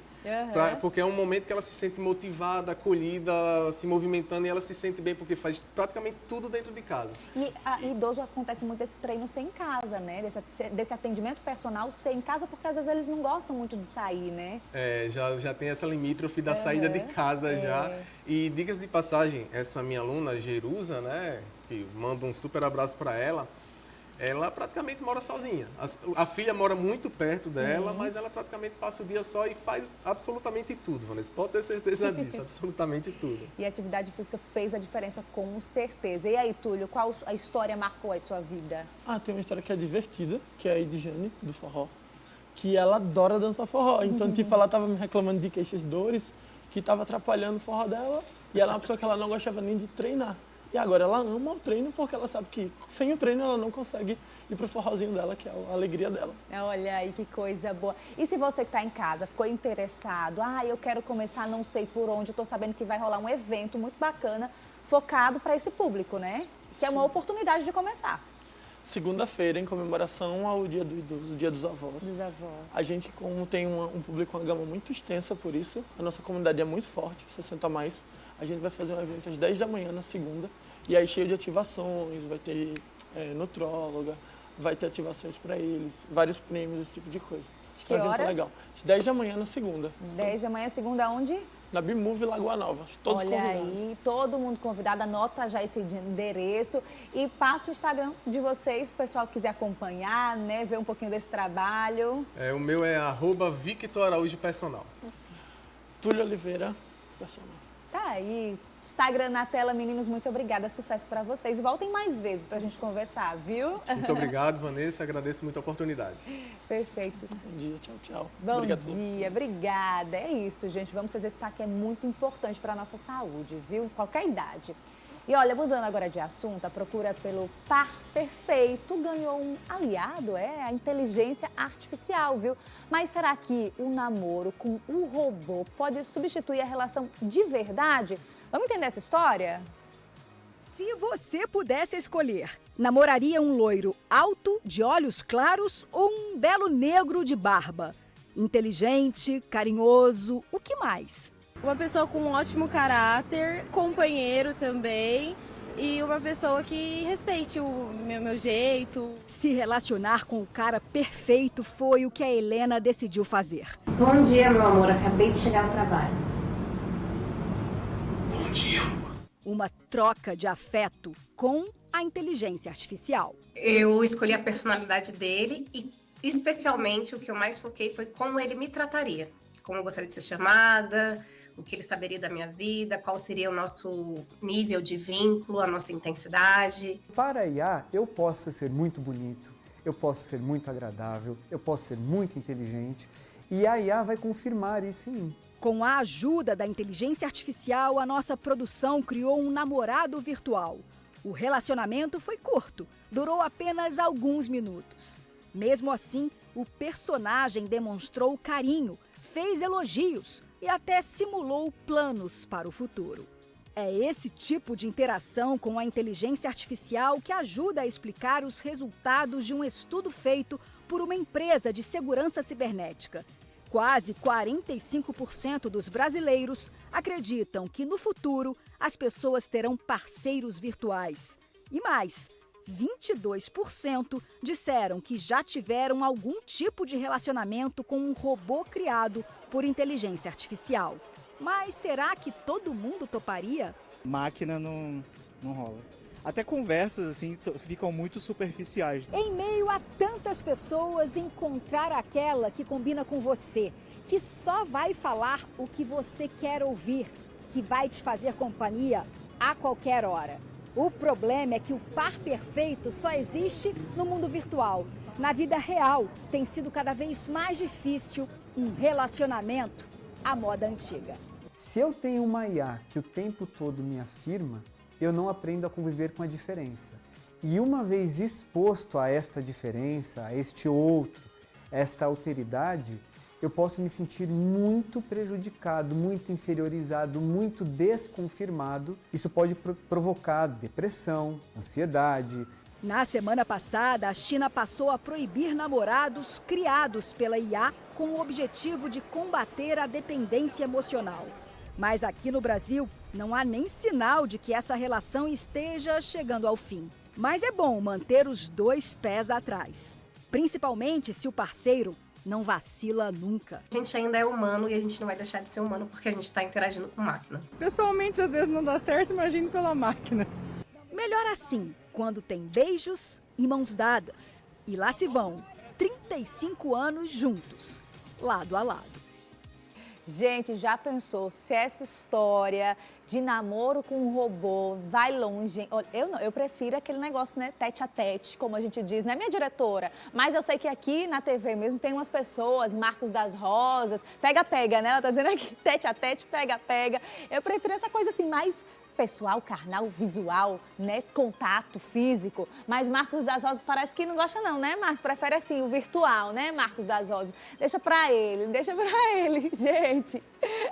[SPEAKER 3] Porque é um momento que ela se sente motivada, acolhida, se movimentando e ela se sente bem porque faz praticamente tudo dentro de casa.
[SPEAKER 1] E a idoso acontece muito esse treino sem casa, né? Desse atendimento personal sem casa, porque às vezes eles não gostam muito de sair, né?
[SPEAKER 3] Já tem essa limítrofe da saída de casa já. E diga-se de passagem, essa minha aluna, Jerusa, né? Que mando um super abraço para ela. Ela praticamente mora sozinha. A filha mora muito perto dela, mas ela praticamente passa o dia só e faz absolutamente tudo, Vanessa. Pode ter certeza disso, absolutamente tudo.
[SPEAKER 1] E a atividade física fez a diferença com certeza. E aí, Túlio, qual a história marcou a sua vida?
[SPEAKER 4] Tem uma história que é divertida, que é a Edjane, do forró, que ela adora dançar forró. Então, ela estava me reclamando de queixas, dores, que estava atrapalhando o forró dela. E ela é uma pessoa que ela não gostava nem de treinar. E agora ela ama o treino porque ela sabe que sem o treino ela não consegue ir pro forrozinho dela, que é a alegria dela.
[SPEAKER 1] Olha aí que coisa boa. E se você que está em casa ficou interessado, eu quero começar, não sei por onde, eu estou sabendo que vai rolar um evento muito bacana, focado para esse público, né? Que é uma oportunidade de começar.
[SPEAKER 4] Segunda-feira, em comemoração ao Dia do Idoso, Dia dos Avós.
[SPEAKER 1] Dos avós.
[SPEAKER 4] A gente, como tem um público, uma gama muito extensa por isso, a nossa comunidade é muito forte, 60 a mais. A gente vai fazer um evento às 10 da manhã na segunda, e aí cheio de ativações, vai ter nutróloga, vai ter ativações para eles, vários prêmios, esse tipo de coisa.
[SPEAKER 1] Que horas?
[SPEAKER 4] Evento legal. Às 10 da manhã na segunda.
[SPEAKER 1] 10 da manhã, segunda, onde?
[SPEAKER 4] Na Bimove Lagoa Nova. Todos
[SPEAKER 1] Olha
[SPEAKER 4] convidados.
[SPEAKER 1] aí, todo mundo convidado, anota já esse endereço e passa o Instagram de vocês, se o pessoal quiser acompanhar, né, ver um pouquinho desse trabalho.
[SPEAKER 3] O meu é @VictorAraújoPersonal.
[SPEAKER 4] Túlio Oliveira, personal.
[SPEAKER 1] Tá aí, Instagram na tela, meninos, muito obrigada, sucesso pra vocês. E voltem mais vezes pra gente conversar, viu?
[SPEAKER 3] Muito obrigado, Vanessa, agradeço muito a oportunidade.
[SPEAKER 1] Perfeito.
[SPEAKER 4] Bom dia, tchau, tchau.
[SPEAKER 1] Bom
[SPEAKER 4] Obrigado.
[SPEAKER 1] dia, obrigada. É isso, gente, vamos se exercitar que é muito importante pra nossa saúde, viu? Qualquer idade. E olha, mudando agora de assunto, a procura pelo par perfeito ganhou um aliado, a inteligência artificial, viu? Mas será que o namoro com o robô pode substituir a relação de verdade? Vamos entender essa história?
[SPEAKER 5] Se você pudesse escolher, namoraria um loiro alto, de olhos claros ou um belo negro de barba? Inteligente, carinhoso, o que mais?
[SPEAKER 6] Uma pessoa com um ótimo caráter, companheiro também e uma pessoa que respeite o meu jeito.
[SPEAKER 5] Se relacionar com o cara perfeito foi o que a Helena decidiu fazer.
[SPEAKER 7] Bom dia, meu amor. Acabei de chegar ao trabalho.
[SPEAKER 8] Bom dia, amor.
[SPEAKER 5] Uma troca de afeto com a inteligência artificial.
[SPEAKER 7] Eu escolhi a personalidade dele e, especialmente, o que eu mais foquei foi como ele me trataria. Como eu gostaria de ser chamada, o que ele saberia da minha vida, qual seria o nosso nível de vínculo, a nossa intensidade.
[SPEAKER 9] Para a IA, eu posso ser muito bonito, eu posso ser muito agradável, eu posso ser muito inteligente e a IA vai confirmar isso em mim.
[SPEAKER 5] Com a ajuda da inteligência artificial, a nossa produção criou um namorado virtual. O relacionamento foi curto, durou apenas alguns minutos. Mesmo assim, o personagem demonstrou carinho, fez elogios e até simulou planos para o futuro. É esse tipo de interação com a inteligência artificial que ajuda a explicar os resultados de um estudo feito por uma empresa de segurança cibernética. Quase 45% dos brasileiros acreditam que no futuro as pessoas terão parceiros virtuais. E mais, 22% disseram que já tiveram algum tipo de relacionamento com um robô criado por inteligência artificial. Mas será que todo mundo toparia?
[SPEAKER 10] Máquina não rola. Até conversas assim ficam muito superficiais.
[SPEAKER 5] Em meio a tantas pessoas, encontrar aquela que combina com você, que só vai falar o que você quer ouvir, que vai te fazer companhia a qualquer hora. O problema é que o par perfeito só existe no mundo virtual. Na vida real, tem sido cada vez mais difícil um relacionamento à moda antiga.
[SPEAKER 9] Se eu tenho uma IA que o tempo todo me afirma, eu não aprendo a conviver com a diferença. E uma vez exposto a esta diferença, a este outro, esta alteridade, eu posso me sentir muito prejudicado, muito inferiorizado, muito desconfirmado. Isso pode provocar depressão, ansiedade.
[SPEAKER 5] Na semana passada, a China passou a proibir namorados criados pela IA com o objetivo de combater a dependência emocional. Mas aqui no Brasil, não há nem sinal de que essa relação esteja chegando ao fim. Mas é bom manter os dois pés atrás, principalmente se o parceiro não vacila nunca.
[SPEAKER 7] A gente ainda é humano e a gente não vai deixar de ser humano porque a gente está interagindo com máquinas.
[SPEAKER 6] Pessoalmente, às vezes não dá certo, imagine pela máquina.
[SPEAKER 5] Melhor assim, quando tem beijos e mãos dadas. E lá se vão, 35 anos juntos, lado a lado.
[SPEAKER 1] Gente, já pensou se essa história de namoro com um robô vai longe? Olha, eu prefiro aquele negócio, né, tete a tete, como a gente diz, né, minha diretora? Mas eu sei que aqui na TV mesmo tem umas pessoas, Marcos das Rosas, pega-pega, né? Ela tá dizendo aqui, tete a tete, pega-pega. Eu prefiro essa coisa assim, mais pessoal, carnal, visual, né? Contato físico. Mas Marcos das Rosas parece que não gosta não, né, Marcos? Prefere assim, o virtual, né, Marcos das Rosas? Deixa pra ele, gente.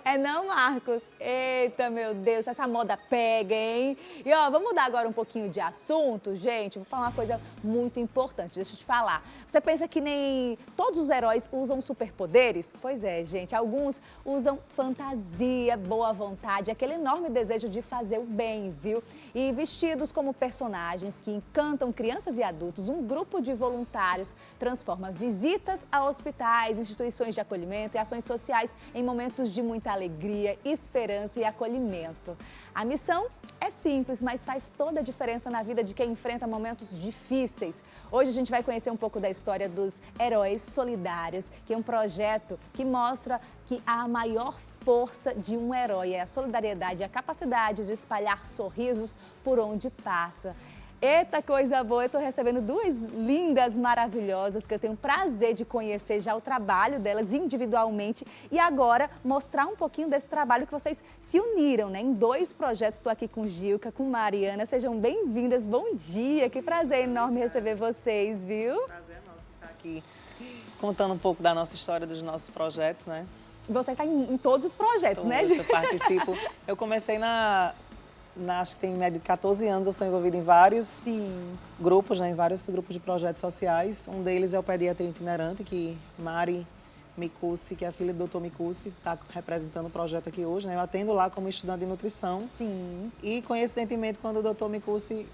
[SPEAKER 1] É não, Marcos? Eita, meu Deus, essa moda pega, hein? E ó, vamos mudar agora um pouquinho de assunto, gente. Vou falar uma coisa muito importante, deixa eu te falar. Você pensa que nem todos os heróis usam superpoderes? Pois é, gente, alguns usam fantasia, boa vontade, aquele enorme desejo de fazer o bem, viu? E vestidos como personagens que encantam crianças e adultos, um grupo de voluntários transforma visitas a hospitais, instituições de acolhimento e ações sociais em momentos de muita alegria, esperança e acolhimento. A missão é simples, mas faz toda a diferença na vida de quem enfrenta momentos difíceis. Hoje a gente vai conhecer um pouco da história dos Heróis Solidários, que é um projeto que mostra que a maior força de um herói é a solidariedade e a capacidade de espalhar sorrisos por onde passa. Eita, coisa boa! Eu estou recebendo duas lindas, maravilhosas, que eu tenho prazer de conhecer já o trabalho delas individualmente e agora mostrar um pouquinho desse trabalho que vocês se uniram, né? Em 2 projetos. Estou aqui com Gilca, com Mariana. Sejam bem-vindas. Bom dia! Que prazer enorme receber vocês, viu?
[SPEAKER 8] Prazer é nosso estar aqui contando um pouco da nossa história, dos nossos projetos, né?
[SPEAKER 1] Você está em todos os projetos, né,
[SPEAKER 8] Gilca? Eu participo. Eu comecei acho que tem média de 14 anos, eu sou envolvida em vários grupos, né, em vários grupos de projetos sociais. Um deles é o Pediatria Itinerante, que Mari Micucci, que é a filha do Dr. Micucci, está representando o projeto aqui hoje, né? Eu atendo lá como estudante de nutrição.
[SPEAKER 1] Sim.
[SPEAKER 8] E, coincidentemente, quando o Dr. Micucci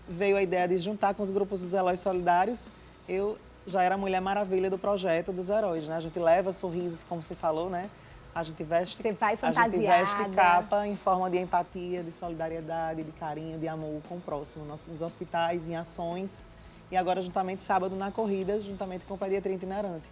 [SPEAKER 8] veio a ideia de juntar com os grupos dos Heróis Solidários, eu já era a Mulher Maravilha do projeto dos heróis, né? A gente leva sorrisos, como você falou, né? A gente veste,
[SPEAKER 1] você vai fantasiada.
[SPEAKER 8] A gente veste capa em forma de empatia, de solidariedade, de carinho, de amor com o próximo, nos hospitais, em ações. E agora, juntamente, sábado, na corrida, juntamente com o Pediatria Itinerante.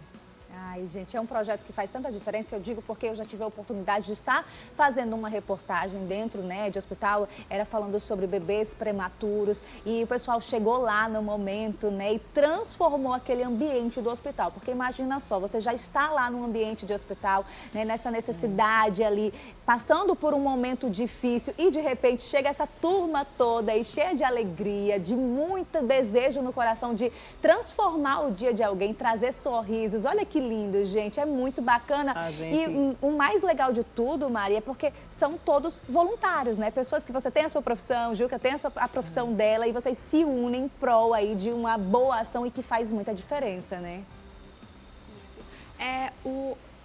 [SPEAKER 1] Ai, gente, é um projeto que faz tanta diferença, eu digo porque eu já tive a oportunidade de estar fazendo uma reportagem dentro, né, de hospital, era falando sobre bebês prematuros e o pessoal chegou lá no momento, né, e transformou aquele ambiente do hospital, porque imagina só, você já está lá no ambiente de hospital, né, nessa necessidade ali, passando por um momento difícil e de repente chega essa turma toda aí cheia de alegria, de muito desejo no coração de transformar o dia de alguém, trazer sorrisos, olha que lindo, gente, é muito bacana. E o mais legal de tudo, Maria, é porque são todos voluntários, né? Pessoas que você tem a sua profissão, Gilca tem a profissão dela e vocês se unem em prol aí de uma boa ação e que faz muita diferença, né?
[SPEAKER 11] Isso.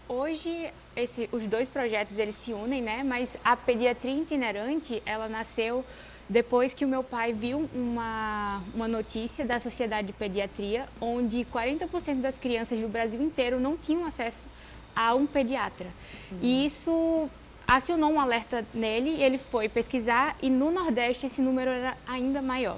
[SPEAKER 11] Hoje, os 2 projetos, eles se unem, né? Mas a Pediatria Itinerante, ela nasceu depois que o meu pai viu uma notícia da Sociedade de Pediatria, onde 40% das crianças do Brasil inteiro não tinham acesso a um pediatra. Sim. E isso acionou um alerta nele, ele foi pesquisar e no Nordeste esse número era ainda maior.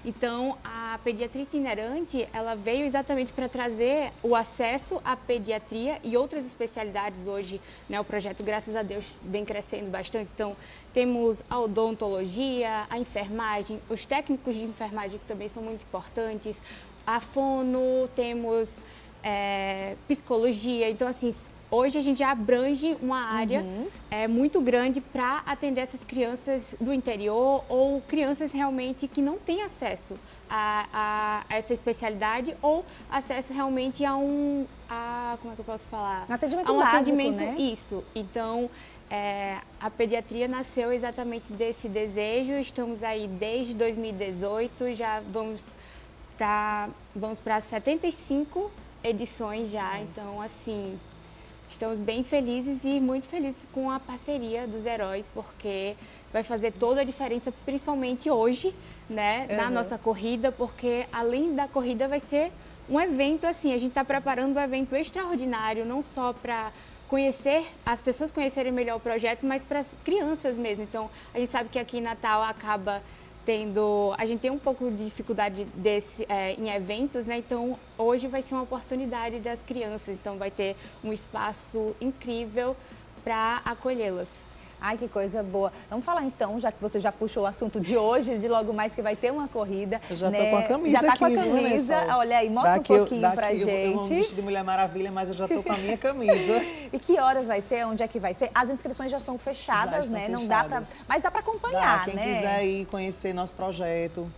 [SPEAKER 11] Então, a Pediatria Itinerante, ela veio exatamente para trazer o acesso à pediatria e outras especialidades hoje, né? O projeto, graças a Deus, vem crescendo bastante. Então, temos a odontologia, a enfermagem, os técnicos de enfermagem que também são muito importantes, a fono, temos psicologia. Então, assim, hoje a gente abrange uma área muito grande para atender essas crianças do interior ou crianças realmente que não têm acesso a essa especialidade ou acesso realmente a como é que eu posso falar?
[SPEAKER 1] Atendimento básico, né?
[SPEAKER 11] Isso. Então, a pediatria nasceu exatamente desse desejo. Estamos aí desde 2018, já vamos para 75 edições já. Sim. Então, assim, estamos bem felizes e muito felizes com a parceria dos heróis, porque vai fazer toda a diferença, principalmente hoje, né, na nossa corrida, porque além da corrida vai ser um evento, assim, a gente está preparando um evento extraordinário, não só para as pessoas conhecerem melhor o projeto, mas para as crianças mesmo. Então, a gente sabe que aqui em Natal a gente tem um pouco de dificuldade em eventos, né? Então, hoje vai ser uma oportunidade das crianças, então vai ter um espaço incrível para acolhê-las.
[SPEAKER 1] Ai, que coisa boa. Vamos falar então, já que você já puxou o assunto de hoje, de logo mais que vai ter uma corrida.
[SPEAKER 8] Eu já tô com a camisa
[SPEAKER 1] já tá
[SPEAKER 8] aqui,
[SPEAKER 1] com a camisa.
[SPEAKER 8] Vanessa?
[SPEAKER 1] Olha aí, mostra um pouquinho pra
[SPEAKER 8] eu
[SPEAKER 1] gente.
[SPEAKER 8] vou vestir de Mulher Maravilha, mas eu já tô com a minha camisa.
[SPEAKER 1] E que horas vai ser? Onde é que vai ser? As inscrições já estão fechadas, né? Não dá para, mas dá para acompanhar,
[SPEAKER 8] quem
[SPEAKER 1] né?
[SPEAKER 8] Quem quiser ir conhecer nosso projeto,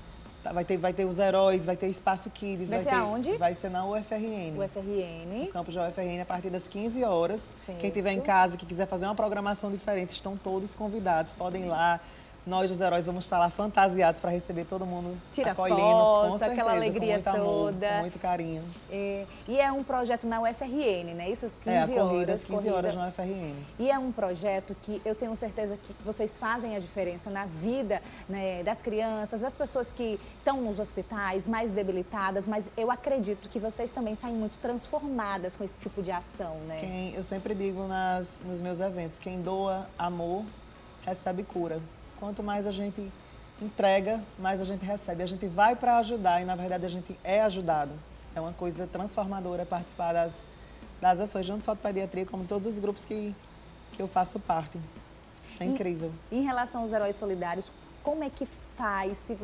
[SPEAKER 8] vai ter os heróis, vai ter o Espaço Kids.
[SPEAKER 1] Vai ser aonde?
[SPEAKER 8] Vai ser na UFRN.
[SPEAKER 1] UFRN.
[SPEAKER 8] No campus da UFRN, a partir das 15 horas.
[SPEAKER 1] Certo.
[SPEAKER 8] Quem estiver em casa, que quiser fazer uma programação diferente, estão todos convidados, podem ir lá. Nós, os heróis, vamos estar lá fantasiados para receber todo mundo
[SPEAKER 1] Tira
[SPEAKER 8] acolhendo,
[SPEAKER 1] foto,
[SPEAKER 8] com certeza,
[SPEAKER 1] aquela alegria
[SPEAKER 8] com muito amor,
[SPEAKER 1] toda.
[SPEAKER 8] com muito carinho.
[SPEAKER 1] E é um projeto na UFRN, né? Isso, 15
[SPEAKER 8] a corrida,
[SPEAKER 1] horas.
[SPEAKER 8] 15 horas na UFRN.
[SPEAKER 1] E é um projeto que eu tenho certeza que vocês fazem a diferença na vida, né, das crianças, das pessoas que estão nos hospitais, mais debilitadas, mas eu acredito que vocês também saem muito transformadas com esse tipo de ação, né?
[SPEAKER 8] Eu sempre digo nos meus eventos, quem doa amor, recebe cura. Quanto mais a gente entrega, mais a gente recebe. A gente vai para ajudar e, na verdade, a gente é ajudado. É uma coisa transformadora participar das ações, não só de pediatria, como todos os grupos que eu faço parte. É incrível.
[SPEAKER 1] Em relação aos heróis solidários, como é que faz? Se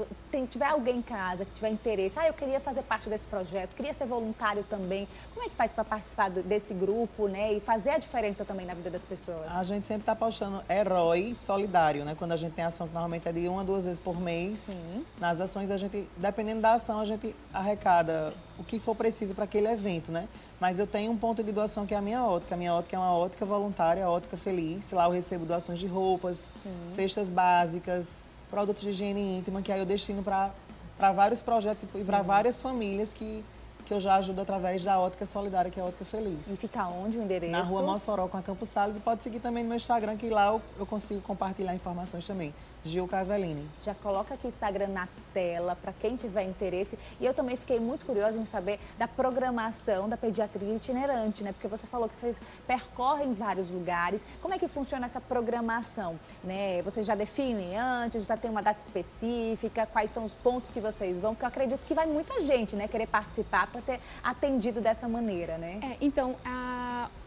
[SPEAKER 1] tiver alguém em casa que tiver interesse, eu queria fazer parte desse projeto, queria ser voluntário também, como é que faz para participar desse grupo, né? E fazer a diferença também na vida das pessoas?
[SPEAKER 8] A gente sempre está postando herói solidário, né? Quando a gente tem ação que normalmente é de 1 a 2 vezes por mês.
[SPEAKER 1] Sim.
[SPEAKER 8] Nas ações, dependendo da ação, a gente arrecada o que for preciso para aquele evento, né? Mas eu tenho um ponto de doação que é a minha ótica. A minha ótica é uma ótica voluntária, a ótica feliz. Lá eu recebo doações de roupas, cestas básicas, produtos de higiene íntima, que aí eu destino para vários projetos e para várias famílias que eu já ajudo através da Ótica Solidária, que é a Ótica Feliz.
[SPEAKER 1] E fica onde o endereço?
[SPEAKER 8] Na Rua Mossoró, com a Campos Sales. E pode seguir também no meu Instagram, que lá eu consigo compartilhar informações também. Gilca Aveline.
[SPEAKER 1] Já coloca aqui o Instagram na tela para quem tiver interesse. E eu também fiquei muito curiosa em saber da programação da pediatria itinerante, né? Porque você falou que vocês percorrem vários lugares. Como é que funciona essa programação, né? Vocês já definem antes, já tem uma data específica, quais são os pontos que vocês vão? Porque eu acredito que vai muita gente, né, querer participar para ser atendido dessa maneira, né?
[SPEAKER 11] Então,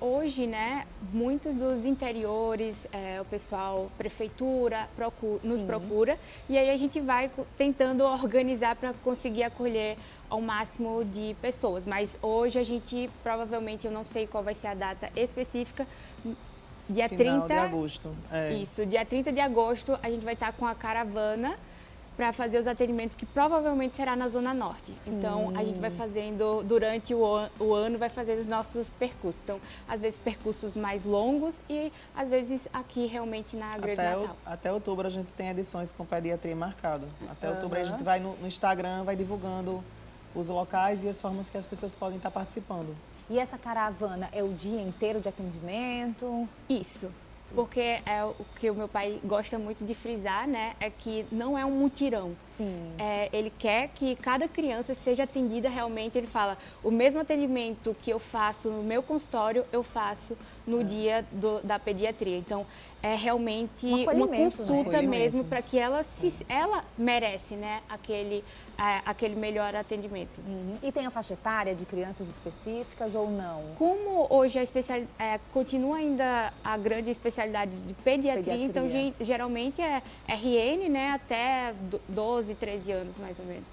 [SPEAKER 11] hoje, né, muitos dos interiores, o pessoal, prefeitura, nos procura, e aí a gente vai tentando organizar para conseguir acolher ao máximo de pessoas. Mas hoje a gente, provavelmente, eu não sei qual vai ser a data específica, dia
[SPEAKER 8] Final
[SPEAKER 11] 30
[SPEAKER 8] de agosto.
[SPEAKER 11] Isso, dia 30 de agosto a gente vai estar com a caravana para fazer os atendimentos, que provavelmente será na Zona Norte. Sim. Então, a gente vai fazendo, durante o ano, vai fazendo os nossos percursos. Então, às vezes, percursos mais longos e, às vezes, aqui realmente na Grande Natal.
[SPEAKER 8] Até outubro a gente tem edições com pediatria marcado. Até outubro a gente vai no Instagram, vai divulgando os locais e as formas que as pessoas podem estar participando.
[SPEAKER 1] E essa caravana é o dia inteiro de atendimento?
[SPEAKER 11] Isso. Porque o que o meu pai gosta muito de frisar, né, é que não é um mutirão.
[SPEAKER 1] Sim.
[SPEAKER 11] Ele quer que cada criança seja atendida realmente. Ele fala, o mesmo atendimento que eu faço no meu consultório, eu faço no dia da pediatria. Então, é realmente uma consulta, né, mesmo, para que ela merece, né, aquele melhor atendimento.
[SPEAKER 1] E tem a faixa etária de crianças específicas ou não?
[SPEAKER 11] Como hoje continua ainda a grande especialidade de pediatria, então geralmente é RN, né, até 12, 13 anos mais ou menos.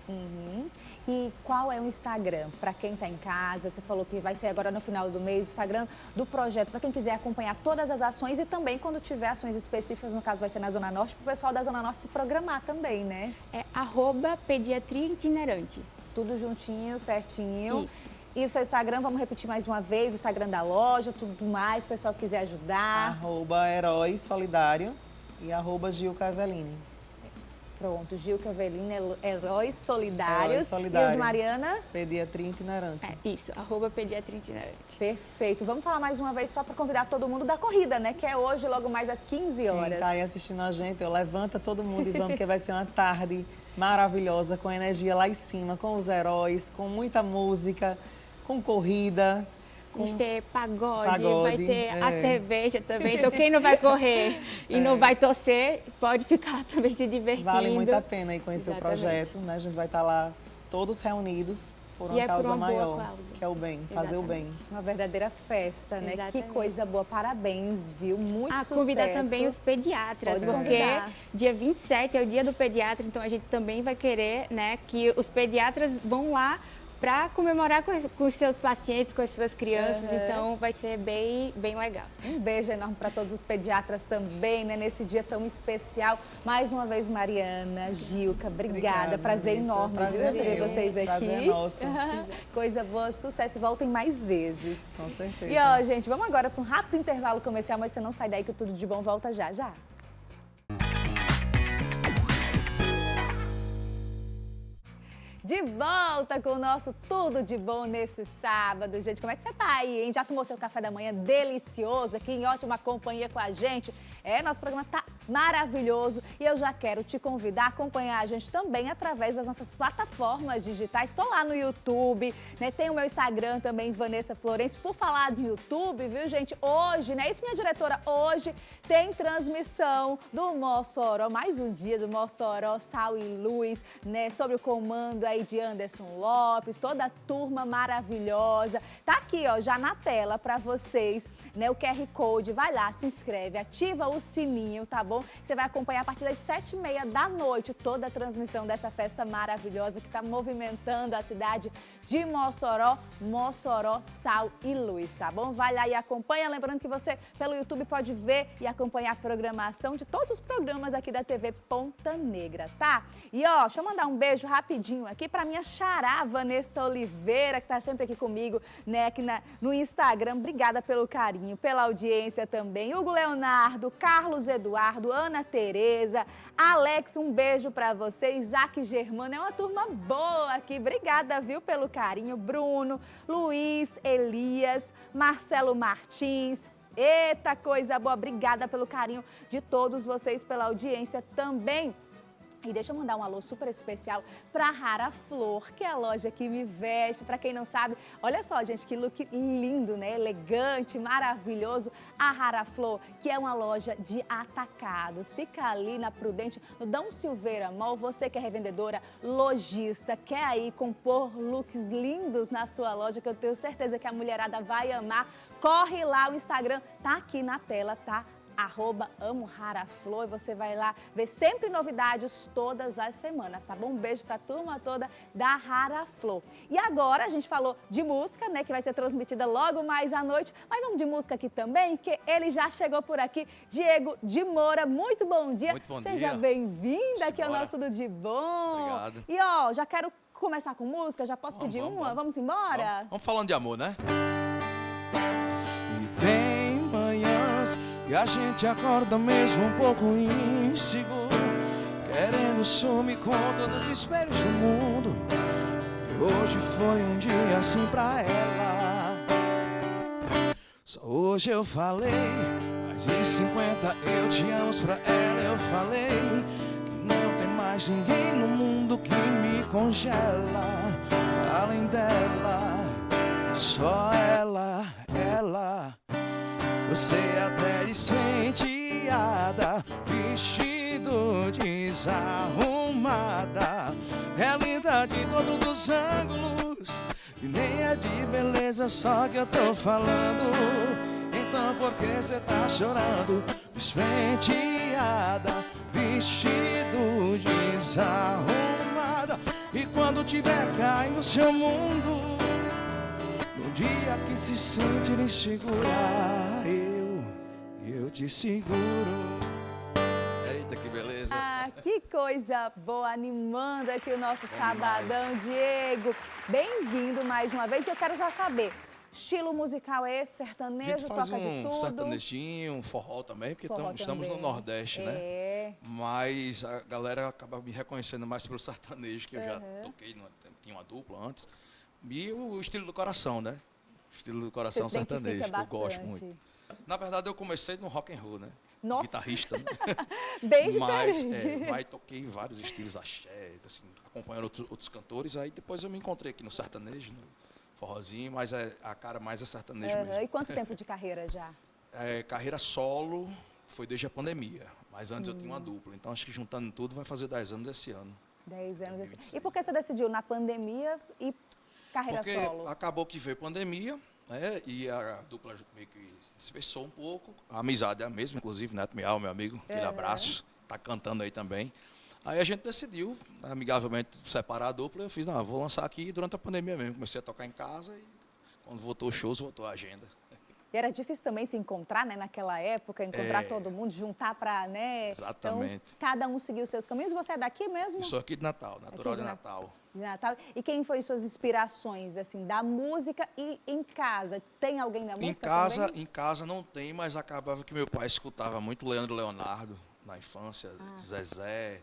[SPEAKER 1] E qual é o Instagram para quem está em casa? Você falou que vai ser agora no final do mês, o Instagram do projeto, para quem quiser acompanhar todas as ações e também quando tiver ações específicas, no caso vai ser na Zona Norte, para o pessoal da Zona Norte se programar também, né?
[SPEAKER 11] É @pediatria itinerante.
[SPEAKER 1] Tudo juntinho, certinho.
[SPEAKER 11] Isso.
[SPEAKER 1] E o seu Instagram, vamos repetir mais uma vez, o Instagram da loja, tudo mais, o pessoal que quiser ajudar.
[SPEAKER 8] @herói solidário e @Gilca Aveline.
[SPEAKER 1] Pronto, Gilca Aveline, Heróis Solidários. E o de Mariana?
[SPEAKER 8] Pediatria itinerante.
[SPEAKER 11] Isso, @pediatria itinerante.
[SPEAKER 1] Perfeito. Vamos falar mais uma vez só para convidar todo mundo da corrida, né? Que é hoje, logo mais às 15 horas.
[SPEAKER 8] Quem está aí assistindo a gente, levanta todo mundo e vamos, porque vai ser uma tarde maravilhosa, com energia lá em cima, com os heróis, com muita música, com corrida.
[SPEAKER 11] Vamos ter pagode, vai ter a cerveja também. Então, quem não vai correr e não vai torcer, pode ficar também se divertindo.
[SPEAKER 8] Vale muito a pena ir conhecer o projeto, né? A gente vai estar lá todos reunidos por
[SPEAKER 11] E
[SPEAKER 8] uma
[SPEAKER 11] é por
[SPEAKER 8] causa
[SPEAKER 11] uma boa
[SPEAKER 8] maior,
[SPEAKER 11] causa.
[SPEAKER 8] que é o bem, fazer o bem.
[SPEAKER 1] Uma verdadeira festa, né?
[SPEAKER 11] Exatamente.
[SPEAKER 1] Que coisa boa. Parabéns, viu? Muito sucesso.
[SPEAKER 11] Convidar também os pediatras,
[SPEAKER 1] Pode
[SPEAKER 11] porque
[SPEAKER 1] convidar.
[SPEAKER 11] dia 27 é o dia do pediatra, então a gente também vai querer, né, que os pediatras vão lá para comemorar com os seus pacientes, com as suas crianças, então vai ser bem legal.
[SPEAKER 1] Um beijo enorme para todos os pediatras também, né? Nesse dia tão especial. Mais uma vez, Mariana, Gilca, obrigada. Prazer
[SPEAKER 8] Vanessa.
[SPEAKER 1] enorme,
[SPEAKER 8] Prazer
[SPEAKER 1] viu, receber
[SPEAKER 8] meu.
[SPEAKER 1] vocês aqui.
[SPEAKER 8] Prazer é nosso.
[SPEAKER 1] Coisa boa, sucesso. Voltem mais vezes.
[SPEAKER 8] Com certeza.
[SPEAKER 1] E ó, gente, vamos agora para um rápido intervalo comercial, mas você não sai daí que o Tudo de Bom volta já, já. De volta com o nosso Tudo de Bom nesse sábado. Gente, como é que você tá aí, hein? Já tomou seu café da manhã delicioso aqui em ótima companhia com a gente? Nosso programa tá maravilhoso e eu já quero te convidar a acompanhar a gente também através das nossas plataformas digitais. Estou lá no YouTube, né? Tem o meu Instagram também, Vanessa Florencio. Por falar no YouTube, viu, gente? Hoje, né? Isso, minha diretora, hoje tem transmissão do Mossoró, mais um dia do Mossoró, Sal e Luz, né? Sob o comando aí de Anderson Lopes, toda a turma maravilhosa. Tá aqui, ó, já na tela para vocês, né? O QR Code, vai lá, se inscreve, ativa o sininho, tá bom? Você vai acompanhar a partir das 7h30 da noite toda a transmissão dessa festa maravilhosa que tá movimentando a cidade de Mossoró, Mossoró, Sal e Luz, tá bom? Vai lá e acompanha, lembrando que você pelo YouTube pode ver e acompanhar a programação de todos os programas aqui da TV Ponta Negra, tá? E ó, deixa eu mandar um beijo rapidinho aqui para minha xará, Vanessa Oliveira, que tá sempre aqui comigo, né, aqui no Instagram. Obrigada pelo carinho, pela audiência também. Hugo Leonardo, Carlos Eduardo, Ana Tereza, Alex, um beijo para você. Isaac Germano, é uma turma boa aqui. Obrigada, viu, pelo carinho. Bruno, Luiz, Elias, Marcelo Martins. Eita, coisa boa. Obrigada pelo carinho de todos vocês, pela audiência também. E deixa eu mandar um alô super especial para Rara Flor, que é a loja que me veste. Para quem não sabe, olha só, gente, que look lindo, né? Elegante, maravilhoso. A Rara Flor, que é uma loja de atacados. Fica ali na Prudente, no Dom Silveira Mall. Você que é revendedora, lojista, quer aí compor looks lindos na sua loja, que eu tenho certeza que a mulherada vai amar. Corre lá, o Instagram tá aqui na tela, tá? @AmoRaraFlor, e você vai lá ver sempre novidades todas as semanas, tá bom? Um beijo pra turma toda da Rara Flor. E agora a gente falou de música, né, que vai ser transmitida logo mais à noite, mas vamos de música aqui também, que ele já chegou por aqui, Diego de Moura. Muito bom dia.
[SPEAKER 12] Muito bom
[SPEAKER 1] Seja
[SPEAKER 12] dia.
[SPEAKER 1] bem-vindo aqui ao nosso Tudo de Bom.
[SPEAKER 12] Obrigado.
[SPEAKER 1] E ó, já quero começar com música, já posso pedir uma? Vamos embora?
[SPEAKER 12] Vamos falando de amor, né? E tem manhãs e a gente acorda mesmo um pouco inseguro, querendo sumir com todos os espelhos do mundo. E hoje foi um dia assim pra ela. Só hoje eu falei mais de 50 eu te amo pra ela. Eu falei que não tem mais ninguém no mundo que me congela. Além dela, só ela. Você até despenteada, vestido desarrumada, é linda de todos os ângulos, e nem é de beleza só que eu tô falando. Então por que você tá chorando? Despenteada, vestido desarrumada, e quando tiver cai no seu mundo, no dia que se sente insegura, eu te seguro. Eita, que beleza.
[SPEAKER 1] Ah, que coisa boa, animando aqui o nosso sabadão. Diego, bem-vindo mais uma vez. Eu quero já saber, estilo musical é esse? Sertanejo,
[SPEAKER 12] A gente faz
[SPEAKER 1] toca de tudo?
[SPEAKER 12] sertanejinho, um forró também, porque
[SPEAKER 1] Forró
[SPEAKER 12] estamos no
[SPEAKER 1] também.
[SPEAKER 12] Nordeste, né?
[SPEAKER 1] É.
[SPEAKER 12] Mas a galera acaba me reconhecendo mais pelo sertanejo, que eu já toquei, tinha uma dupla antes. E o estilo do coração, né? Estilo do coração
[SPEAKER 1] Você se
[SPEAKER 12] sertanejo, que
[SPEAKER 1] identifica
[SPEAKER 12] eu gosto
[SPEAKER 1] bastante.
[SPEAKER 12] muito. Na verdade, eu comecei no rock and roll, né?
[SPEAKER 1] Nossa.
[SPEAKER 12] Guitarrista, né?
[SPEAKER 1] Bem
[SPEAKER 12] Mas,
[SPEAKER 1] diferente.
[SPEAKER 12] mas toquei em vários estilos axé, assim, acompanhando outros cantores. Aí depois eu me encontrei aqui no sertanejo, no forrozinho, mas a cara mais é sertanejo mesmo.
[SPEAKER 1] E quanto tempo de carreira já?
[SPEAKER 12] Carreira solo foi desde a pandemia, mas antes eu tinha uma dupla. Então acho que juntando tudo vai fazer 10 anos esse ano.
[SPEAKER 1] 10 anos.
[SPEAKER 12] 2026.
[SPEAKER 1] E por que você decidiu, na pandemia, ir carreira
[SPEAKER 13] Porque
[SPEAKER 1] solo?
[SPEAKER 13] acabou que veio pandemia, né? E a dupla meio que dispersou um pouco. A amizade é a mesma, inclusive, Neto Miau, meu amigo, aquele abraço, tá cantando aí também. Aí a gente decidiu, amigavelmente, separar a dupla. Eu fiz, não, vou lançar aqui durante a pandemia mesmo. Comecei a tocar em casa e quando voltou os shows, voltou a agenda.
[SPEAKER 1] E era difícil também se encontrar, né, naquela época, encontrar todo mundo, juntar para, né?
[SPEAKER 13] Exatamente.
[SPEAKER 1] Então, cada um seguiu os seus caminhos. Você é daqui mesmo?
[SPEAKER 13] Eu sou aqui de Natal, natural
[SPEAKER 1] Aqui
[SPEAKER 13] de
[SPEAKER 1] de
[SPEAKER 13] Natal.
[SPEAKER 1] De Natal. E quem foi suas inspirações, assim, da música e em casa? Tem alguém da música também?
[SPEAKER 13] Em casa não tem, mas acabava que meu pai escutava muito Leandro Leonardo na infância, Zezé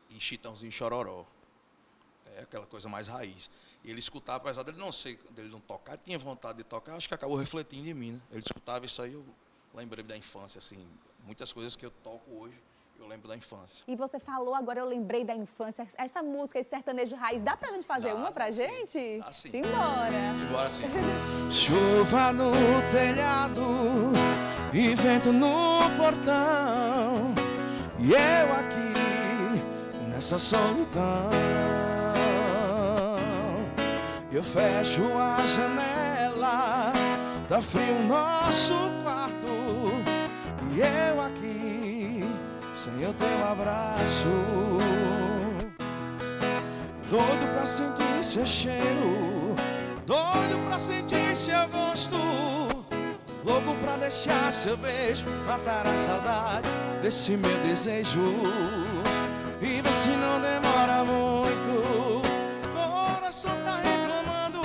[SPEAKER 13] e Chitãozinho e Chororó. É aquela coisa mais raiz. E ele escutava, apesar dele não tocar, ele tinha vontade de tocar, acho que acabou refletindo em mim, né? Ele escutava isso aí, eu lembrei da infância, assim, muitas coisas que eu toco hoje, eu lembro da infância.
[SPEAKER 1] E você falou, agora eu lembrei da infância, essa música, esse sertanejo raiz, dá pra gente fazer uma pra gente?
[SPEAKER 13] Dá sim.
[SPEAKER 1] Simbora!
[SPEAKER 13] Simbora sim.
[SPEAKER 12] Chuva no telhado e vento no portão, e eu aqui nessa solidão. Eu fecho a janela, tá frio o nosso quarto, e eu aqui sem o teu abraço, doido pra sentir seu cheiro, doido pra sentir seu gosto, louco pra deixar seu beijo, matar a saudade desse meu desejo, e ver se não demora muito, o coração tá reclamando,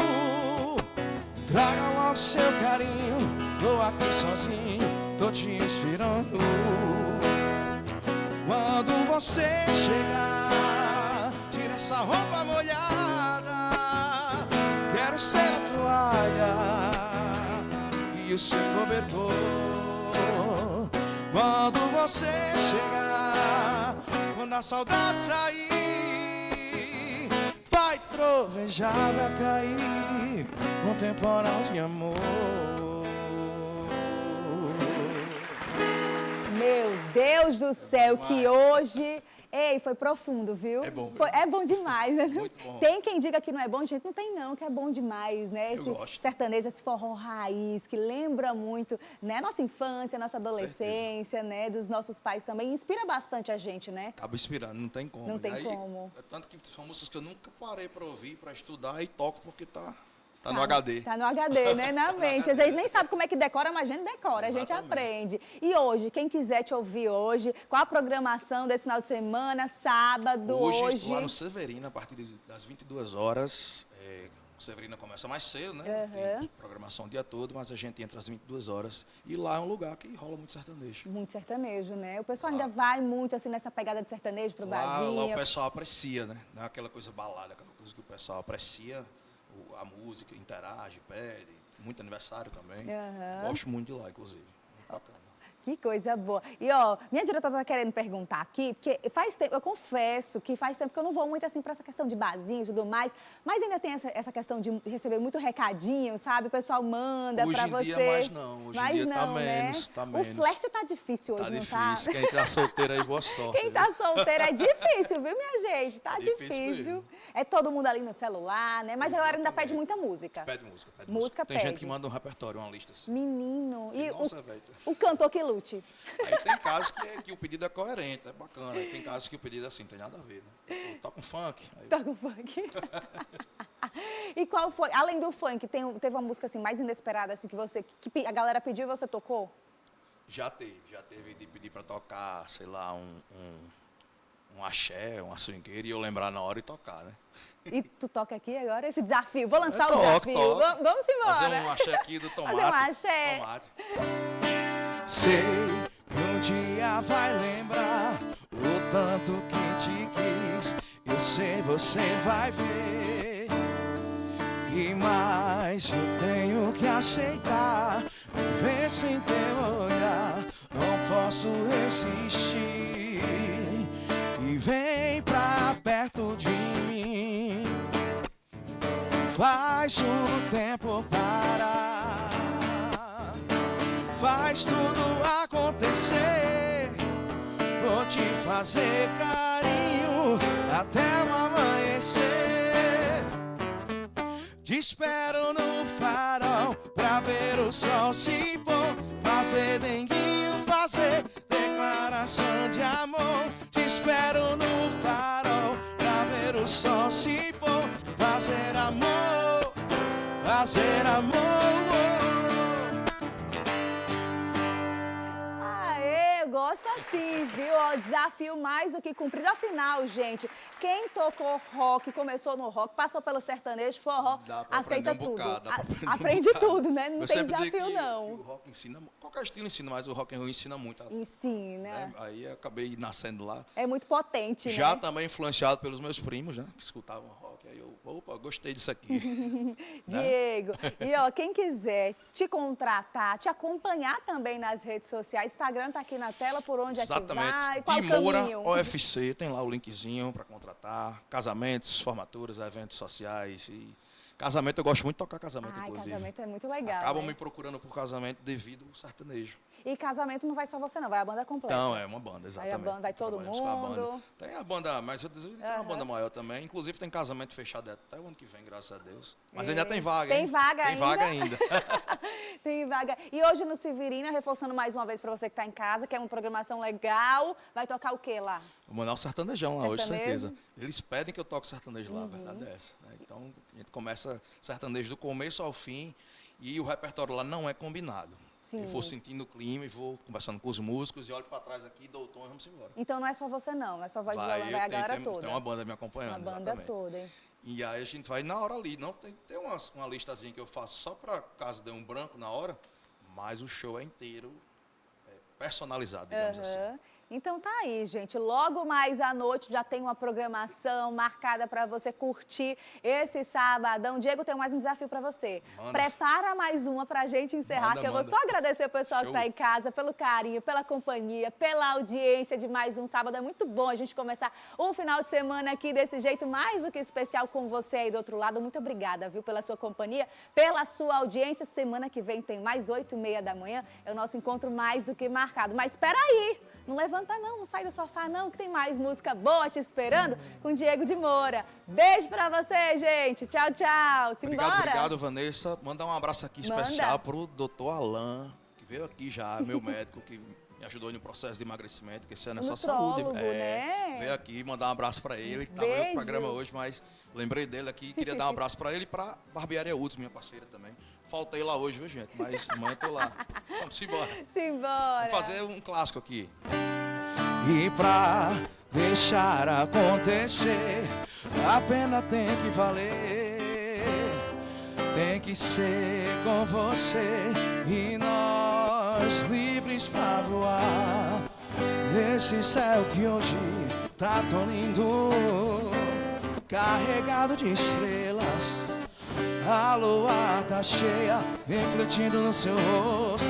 [SPEAKER 12] traga logo seu carinho, tô aqui sozinho, tô te inspirando. Quando você chegar, tira essa roupa molhada, quero ser a toalha e o seu cobertor. Quando você chegar, quando a saudade sair, vai trovejar, vai cair um temporal de amor.
[SPEAKER 1] Meu Deus do céu, que hoje... Ei, foi profundo, viu?
[SPEAKER 13] É bom.
[SPEAKER 1] É bom demais, né?
[SPEAKER 13] Muito bom.
[SPEAKER 1] Tem quem diga que não é bom, gente, não tem não, que é bom demais, né?
[SPEAKER 13] Eu gosto.
[SPEAKER 1] Sertanejo, esse forró raiz, que lembra muito, né? Nossa infância, nossa adolescência, né? Dos nossos pais também. Inspira bastante a gente, né?
[SPEAKER 13] Acaba inspirando, não tem como.
[SPEAKER 1] Não tem como.
[SPEAKER 13] É tanto que são músicas que eu nunca parei para ouvir, para estudar e toco porque tá no HD.
[SPEAKER 1] Tá no HD, né? Na mente. A gente nem sabe como é que decora, mas a gente decora, a gente aprende. E hoje, quem quiser te ouvir hoje, qual a programação desse final de semana, sábado, hoje?
[SPEAKER 13] Estou lá no Severina, a partir das 22 horas. O Severina começa mais cedo, né? Tem programação o dia todo, mas a gente entra às 22 horas. E lá é um lugar que rola muito sertanejo.
[SPEAKER 1] Muito sertanejo, né? O pessoal ainda vai muito, assim, nessa pegada de sertanejo pro barzinho.
[SPEAKER 13] Lá o pessoal aprecia, né? Não é aquela coisa balada, aquela coisa que o pessoal aprecia. A música, interage, pede, muito aniversário também. Gosto muito de lá, inclusive. Muito bacana.
[SPEAKER 1] Que coisa boa. E, ó, minha diretora tá querendo perguntar aqui, porque faz tempo, eu confesso que faz tempo que eu não vou muito, assim, pra essa questão de barzinho e tudo mais, mas ainda tem essa questão de receber muito recadinho, sabe? O pessoal manda pra você.
[SPEAKER 13] Hoje em dia, mais não. Hoje em dia tá menos,
[SPEAKER 1] né?
[SPEAKER 13] tá menos.
[SPEAKER 1] O flerte tá difícil hoje, não tá?
[SPEAKER 13] Tá difícil. Quem tá solteiro aí, boa sorte.
[SPEAKER 1] Quem tá solteiro é difícil, viu, minha gente? Tá difícil.
[SPEAKER 13] Mesmo.
[SPEAKER 1] É todo mundo ali no celular, né? Mas a galera ainda pede muita música.
[SPEAKER 13] Pede música.
[SPEAKER 1] Música
[SPEAKER 13] Tem
[SPEAKER 1] pede.
[SPEAKER 13] gente que manda um repertório, uma lista assim.
[SPEAKER 1] Menino. E
[SPEAKER 13] Nossa,
[SPEAKER 1] o cantor que lute.
[SPEAKER 13] Aí tem casos que o pedido é coerente, é bacana. Aí tem casos que o pedido assim, não tem nada a ver, né? Toca um funk. Aí...
[SPEAKER 1] Toca um funk. E qual foi, além do funk, teve uma música assim mais inesperada assim que a galera pediu e você tocou?
[SPEAKER 13] Já teve de pedir pra tocar, sei lá, um axé, uma swingueira e eu lembrar na hora e tocar, né?
[SPEAKER 1] E tu toca aqui agora esse desafio? Vou lançar o desafio. Vamos embora.
[SPEAKER 13] Fazer um axé aqui do tomate.
[SPEAKER 1] Fazer um axé.
[SPEAKER 13] Tomate.
[SPEAKER 12] Sei que um dia vai lembrar o tanto que te quis. Eu sei, você vai ver. E mais eu tenho que aceitar. Viver sem teu olhar, não posso resistir. E vem pra perto de mim. Faz o tempo parar. Faz tudo acontecer. Vou te fazer carinho até o amanhecer. espero no farol pra ver o sol se pôr. Fazer denguinho, fazer declaração de amor. Te espero no farol pra ver o sol se pôr. Fazer amor, fazer amor.
[SPEAKER 1] Gosto assim, viu? Ó, desafio mais do que cumprido. Afinal, gente, quem tocou rock, começou no rock, passou pelo sertanejo, forró, aceita tudo. Aprende tudo, né? Não tem desafio, não.
[SPEAKER 13] O rock ensina, qualquer estilo ensina, mas o rock and roll ensina muito.
[SPEAKER 1] Ensina.
[SPEAKER 13] Né? Aí eu acabei nascendo lá.
[SPEAKER 1] É muito potente,
[SPEAKER 13] Já
[SPEAKER 1] né?
[SPEAKER 13] também influenciado pelos meus primos, né? Que escutavam rock. Aí eu, opa, gostei disso aqui.
[SPEAKER 1] Diego, e ó, quem quiser te contratar, te acompanhar também nas redes sociais, Instagram tá aqui na tela, por onde
[SPEAKER 13] Exatamente.
[SPEAKER 1] É que vai, qual
[SPEAKER 13] Moura,
[SPEAKER 1] caminho?
[SPEAKER 13] OFC, tem lá o linkzinho para contratar, casamentos, formaturas, eventos sociais e casamento, eu gosto muito de tocar casamento, inclusive.
[SPEAKER 1] Casamento é muito legal.
[SPEAKER 13] Acabam
[SPEAKER 1] né?
[SPEAKER 13] me procurando por casamento devido ao sertanejo.
[SPEAKER 1] E casamento não vai só você não, vai a banda completa.
[SPEAKER 13] Então, é uma banda, exatamente.
[SPEAKER 1] Aí a banda vai todo mundo.
[SPEAKER 13] Tem a banda, mas eu tem uma banda maior também. Inclusive tem casamento fechado até o ano que vem, graças a Deus. Mas ainda tem vaga,
[SPEAKER 1] Tem
[SPEAKER 13] hein?
[SPEAKER 1] vaga
[SPEAKER 13] Tem
[SPEAKER 1] ainda?
[SPEAKER 13] vaga ainda.
[SPEAKER 1] Tem vaga. E hoje no Severina, reforçando mais uma vez para você que está em casa, que é uma programação legal, vai tocar o quê lá?
[SPEAKER 13] Vou mandar um sertanejão lá hoje,
[SPEAKER 1] Sertanejo?
[SPEAKER 13] certeza. Eles pedem que eu toque sertanejo lá, a verdade é essa. Né? Então, a gente começa sertanejo do começo ao fim e o repertório lá não é combinado.
[SPEAKER 1] Sim.
[SPEAKER 13] Eu vou sentindo o clima e vou conversando com os músicos e olho para trás aqui, dou o tom e vamos embora.
[SPEAKER 1] Então não é só você não, é só voz e violão, vai a galera toda.
[SPEAKER 13] Tem uma banda me acompanhando,
[SPEAKER 1] Uma banda
[SPEAKER 13] exatamente.
[SPEAKER 1] toda, hein?
[SPEAKER 13] E aí a gente vai na hora ali. Não, tem uma listazinha que eu faço só para caso dê um branco na hora, mas o show é inteiro personalizado, digamos assim.
[SPEAKER 1] Então tá aí, gente. Logo mais à noite já tem uma programação marcada para você curtir esse sabadão. Diego, tem mais um desafio para você.
[SPEAKER 13] Manda.
[SPEAKER 1] Prepara mais uma pra gente encerrar,
[SPEAKER 13] Manda,
[SPEAKER 1] que eu vou
[SPEAKER 13] manda.
[SPEAKER 1] só agradecer o pessoal que
[SPEAKER 13] Show.
[SPEAKER 1] tá em casa, pelo carinho, pela companhia, pela audiência de mais um sábado. É muito bom a gente começar um final de semana aqui desse jeito mais do que especial com você aí do outro lado. Muito obrigada, viu, pela sua companhia, pela sua audiência. Semana que vem tem mais 8h30 da manhã. É o nosso encontro mais do que marcado. Mas espera aí! Não levanta não, não sai do sofá não, que tem mais música boa te esperando com Diego de Moura. Beijo pra você, gente. Tchau, tchau. Simbora.
[SPEAKER 13] Obrigado, Vanessa. Mandar um abraço aqui especial pro doutor Alain, que veio aqui já, meu médico, que me ajudou no processo de emagrecimento, que esse ano é só saúde.
[SPEAKER 1] Né?
[SPEAKER 13] Veio aqui mandar um abraço pra ele, que tava no programa hoje, mas lembrei dele aqui, queria dar um abraço pra ele e pra Barbearia Uds, minha parceira também. Faltei lá hoje, viu, gente? Mas amanhã eu tô lá. Vamos embora.
[SPEAKER 1] Simbora.
[SPEAKER 13] Vamos fazer um clássico aqui.
[SPEAKER 12] E pra deixar acontecer, a pena tem que valer. Tem que ser com você e nós livres pra voar. Nesse céu que hoje tá tão lindo, carregado de estrelas. A lua tá cheia, refletindo no seu rosto.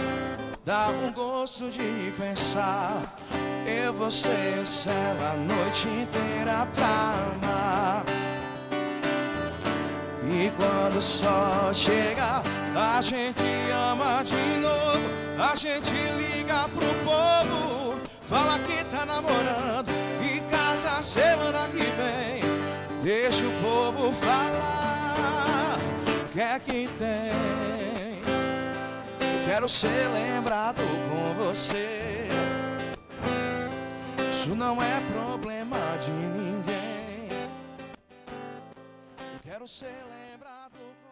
[SPEAKER 12] Dá um gosto de pensar, eu vou ser o céu a noite inteira pra amar. E quando o sol chega, a gente ama de novo. A gente liga pro povo, fala que tá namorando e casa semana que vem. Deixa o povo falar, o que é que tem? Eu quero ser lembrado com você. Isso não é problema de ninguém. Eu quero ser lembrado com